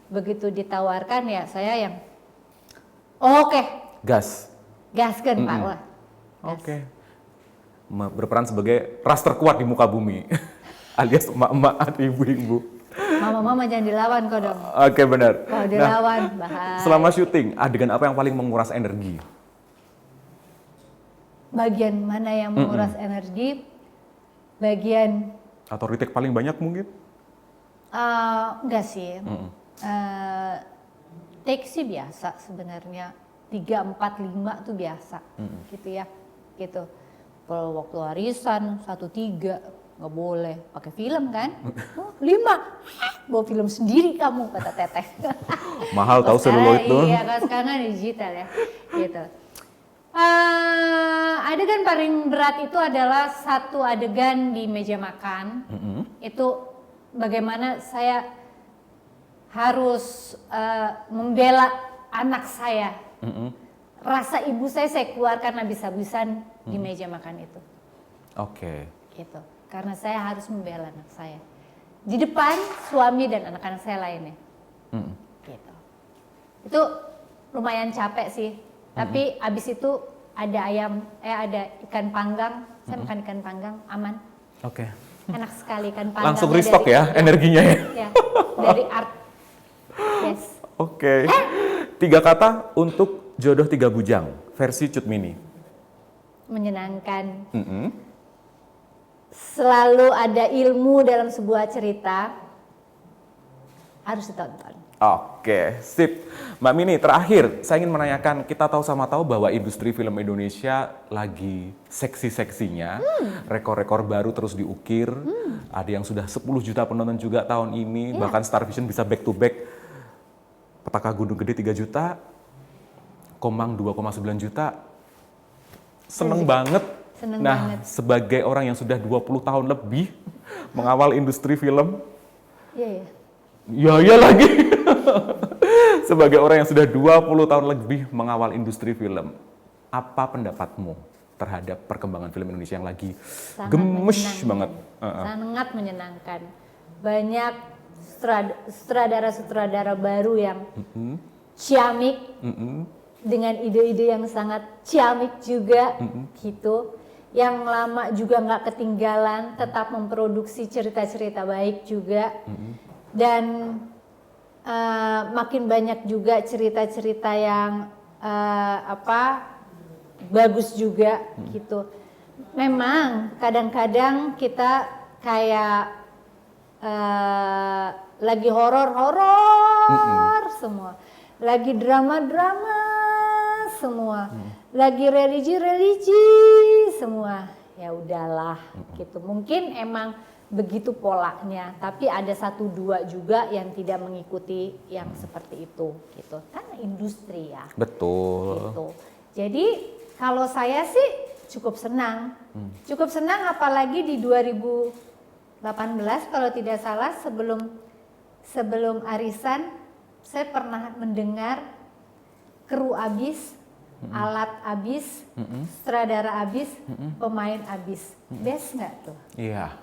A: begitu ditawarkan ya saya yang oke. Gaskan Pak. Wah.
B: Oke. Berperan sebagai ras terkuat di muka bumi. Alias emak-emak atau ibu-ibu.
A: Mama jangan dilawan kok dong.
B: Oke, benar.
A: Kalau dilawan bahaya.
B: Selama syuting, adegan apa yang paling menguras energi?
A: Bagian mana yang menguras energi? Bagian
B: atau retake paling banyak mungkin?
A: Enggak sih. Take sih biasa sebenarnya 3, 4, 5 tuh biasa gitu ya gitu. Kalau waktu warisan 1, 3 nggak boleh pakai film kan. 5 bawa film sendiri kamu kata Teteh.
B: Mahal tahu seluloid tuh.
A: Iya kan sekarang kan digital ya gitu. Adegan paling berat itu adalah satu adegan di meja makan. Itu bagaimana saya harus membela anak saya. Rasa ibu saya keluarkan habis-habisan di meja makan itu.
B: Oke.
A: Gitu. Karena saya harus membela anak saya. Di depan suami dan anak-anak saya lainnya. Gitu. Itu lumayan capek sih. Tapi abis itu ada ada ikan panggang. Saya makan ikan panggang, aman.
B: Oke.
A: Enak sekali ikan panggang.
B: Langsung restock ya energinya ya.
A: Ya, dari art. Yes.
B: Oke. 3 kata untuk Jodoh 3 Bujang versi Cut Mini.
A: Menyenangkan. Selalu ada ilmu dalam sebuah cerita. Harus ditonton.
B: Oke, sip. Mbak Mini, terakhir saya ingin menanyakan, kita tahu sama tahu bahwa industri film Indonesia lagi seksi-seksinya, rekor-rekor baru terus diukir, ada yang sudah 10 juta penonton juga tahun ini, bahkan Star Vision bisa back to back, Petaka Gunung Gede 3 juta, Komang 2,9 juta, seneng banget. Nah, sebagai orang yang sudah 20 tahun lebih mengawal industri film, iya lagi. Sebagai orang yang sudah 20 tahun lebih mengawal industri film, apa pendapatmu terhadap perkembangan film Indonesia yang lagi gemes banget?
A: Sangat menyenangkan. Banyak sutradara-sutradara baru yang ciamik, dengan ide-ide yang sangat ciamik juga gitu. Yang lama juga nggak ketinggalan, tetap memproduksi cerita-cerita baik juga. Dan makin banyak juga cerita-cerita yang bagus juga gitu. Memang kadang-kadang kita kayak lagi horor semua, lagi drama-drama semua, lagi religi-religi semua. Ya udahlah gitu. Mungkin emang begitu polanya, tapi ada 1-2 juga yang tidak mengikuti yang seperti itu gitu. Kan industri ya.
B: Betul.
A: Gitu. Jadi kalau saya sih cukup senang. Cukup senang apalagi di 2018 kalau tidak salah, sebelum arisan saya pernah mendengar kru abis, alat abis, sutradara abis, pemain abis. Best nggak tuh?
B: Iya.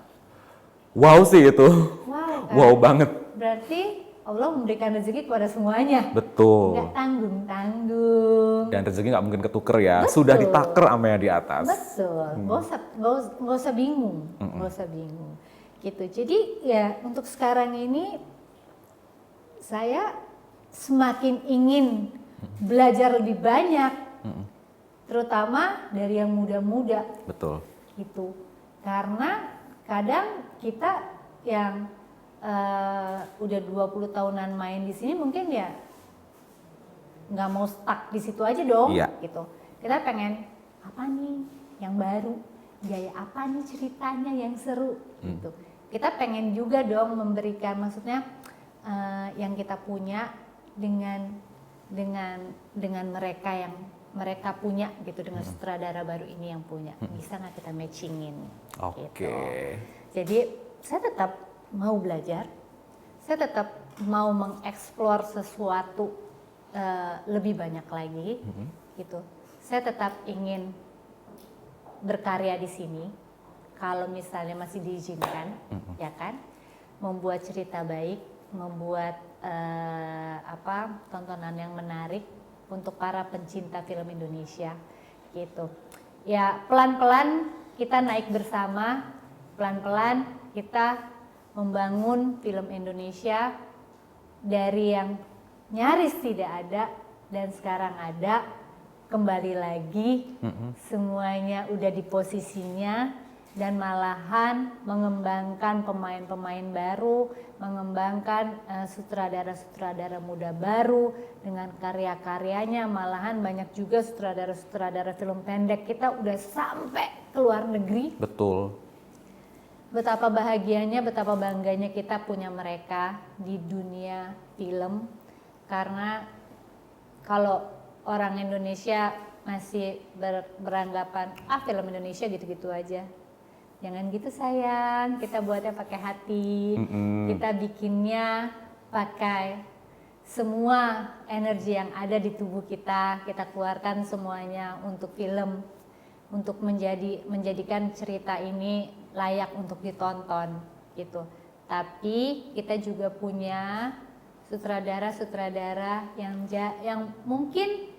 B: Wow sih itu.
A: Wow, kan?
B: Wow banget.
A: Berarti Allah memberikan rezeki kepada semuanya.
B: Betul.
A: Nggak tanggung-tanggung.
B: Dan rezeki nggak mungkin ketuker ya.
A: Betul.
B: Sudah ditaker sama yang di atas.
A: Betul. Nggak usah bingung. Nggak usah bingung. Gitu. Jadi ya untuk sekarang ini saya semakin ingin belajar lebih banyak. Terutama dari yang muda-muda.
B: Betul.
A: Gitu. Karena kadang kita yang udah 20 tahunan main di sini mungkin ya nggak mau stuck di situ aja dong.
B: Iya.
A: Gitu. Kita pengen apa nih yang baru, gaya apa nih ceritanya yang seru gitu. Kita pengen juga dong memberikan, maksudnya yang kita punya dengan mereka yang mereka punya gitu, dengan sutradara baru ini yang punya. Bisa nggak kita matchingin?
B: Oke.
A: Gitu. Jadi saya tetap mau belajar, saya tetap mau mengeksplor sesuatu lebih banyak lagi, gitu. Saya tetap ingin berkarya di sini, kalau misalnya masih diizinkan, ya kan, membuat cerita baik, membuat tontonan yang menarik untuk para pencinta film Indonesia, gitu. Ya pelan-pelan kita naik bersama, pelan-pelan kita membangun film Indonesia dari yang nyaris tidak ada dan sekarang ada, kembali lagi, semuanya udah di posisinya, dan malahan mengembangkan pemain-pemain baru, mengembangkan sutradara-sutradara muda baru dengan karya-karyanya. Malahan banyak juga sutradara-sutradara film pendek kita udah sampai ke luar negeri.
B: Betul.
A: Betapa bahagianya, betapa bangganya kita punya mereka di dunia film. Karena kalau orang Indonesia masih beranggapan film Indonesia gitu-gitu aja. Jangan gitu sayang, kita buatnya pakai hati, kita bikinnya pakai semua energi yang ada di tubuh kita keluarkan semuanya untuk film, untuk menjadikan cerita ini layak untuk ditonton gitu. Tapi kita juga punya sutradara-sutradara yang mungkin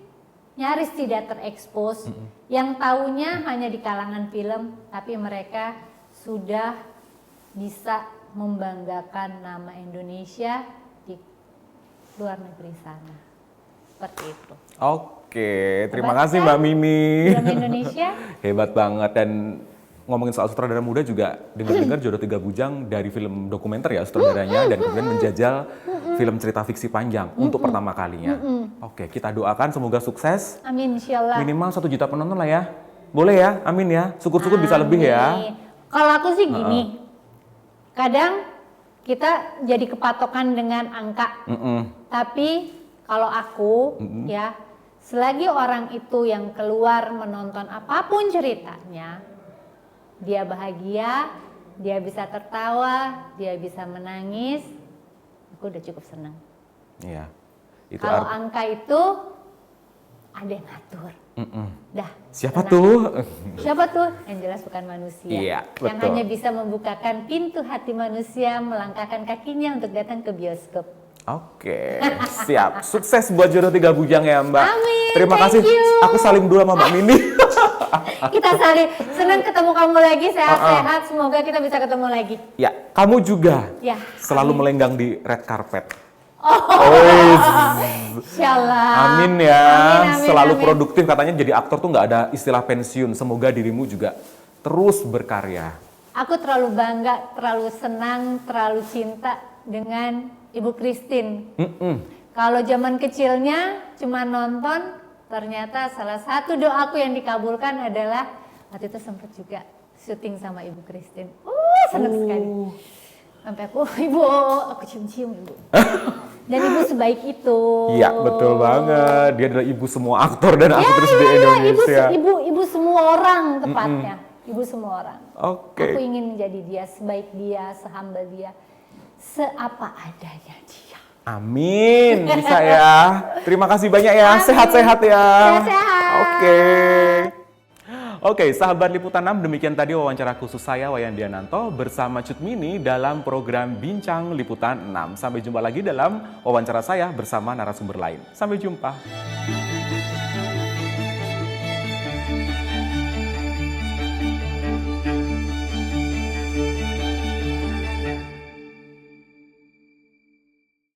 A: nyaris tidak terekspos, yang taunya hanya di kalangan film, tapi mereka sudah bisa membanggakan nama Indonesia di luar negeri sana. Seperti itu.
B: Oke, terima
A: Hebat
B: kasih
A: kan?
B: Mbak Mimi.
A: Film Indonesia.
B: Hebat banget. Dan ngomongin soal sutradara muda juga, dengar-dengar Jodoh Tiga Bujang dari film dokumenter ya sutradaranya, dan kemudian menjajal film cerita fiksi panjang untuk pertama kalinya. Oke, kita doakan semoga sukses.
A: Amin, insyaallah.
B: Minimal 1 juta penonton lah ya. Boleh ya, amin ya. Syukur-syukur bisa lebih ya.
A: Kalau aku sih gini, kadang kita jadi kepatokan dengan angka. Tapi kalau aku ya, selagi orang itu yang keluar menonton apapun ceritanya, dia bahagia, dia bisa tertawa, dia bisa menangis, aku udah cukup senang.
B: Iya. Itu
A: Kalau angka itu ada yang ngatur. Dah.
B: Siapa
A: tenang.
B: tuh?
A: Siapa tuh? Yang jelas bukan manusia.
B: Iya,
A: Yang
B: betul.
A: hanya bisa membukakan pintu hati manusia, melangkahkan kakinya untuk datang ke bioskop.
B: Oke, siap. Sukses buat jodoh 3 bujang ya Mbak.
A: Amin,
B: Terima
A: thank
B: kasih.
A: you.
B: Aku salim dulu sama Mbak Mini.
A: Kita saling senang ketemu kamu lagi, sehat-sehat. Semoga kita bisa ketemu lagi.
B: Ya, kamu juga
A: Ya.
B: selalu
A: amin.
B: melenggang di red carpet.
A: Insyaallah.
B: Amin ya.
A: Amin,
B: Selalu
A: amin.
B: produktif, katanya jadi aktor tuh nggak ada istilah pensiun. Semoga dirimu juga terus berkarya.
A: Aku terlalu bangga, terlalu senang, terlalu cinta dengan Ibu Christine. Kalau zaman kecilnya cuma nonton, ternyata salah satu doaku yang dikabulkan adalah waktu itu sempat juga syuting sama Ibu Christine. Senang sekali. Sampai aku cium-cium Ibu. Dan Ibu sebaik itu.
B: Iya, betul banget. Dia adalah ibu semua aktor dan aktris di Indonesia.
A: Ibu semua orang tepatnya. Ibu semua orang.
B: Oke.
A: Aku ingin menjadi dia, sebaik dia, sehamba dia, seapa adanya dia.
B: Amin, bisa ya. Terima kasih banyak ya.
A: Amin.
B: Sehat-sehat ya.
A: Sehat-sehat.
B: Oke, sahabat Liputan 6, demikian tadi wawancara khusus saya Wayan Diananto bersama Cut Mini dalam program Bincang Liputan 6. Sampai jumpa lagi dalam wawancara saya bersama narasumber lain. Sampai jumpa.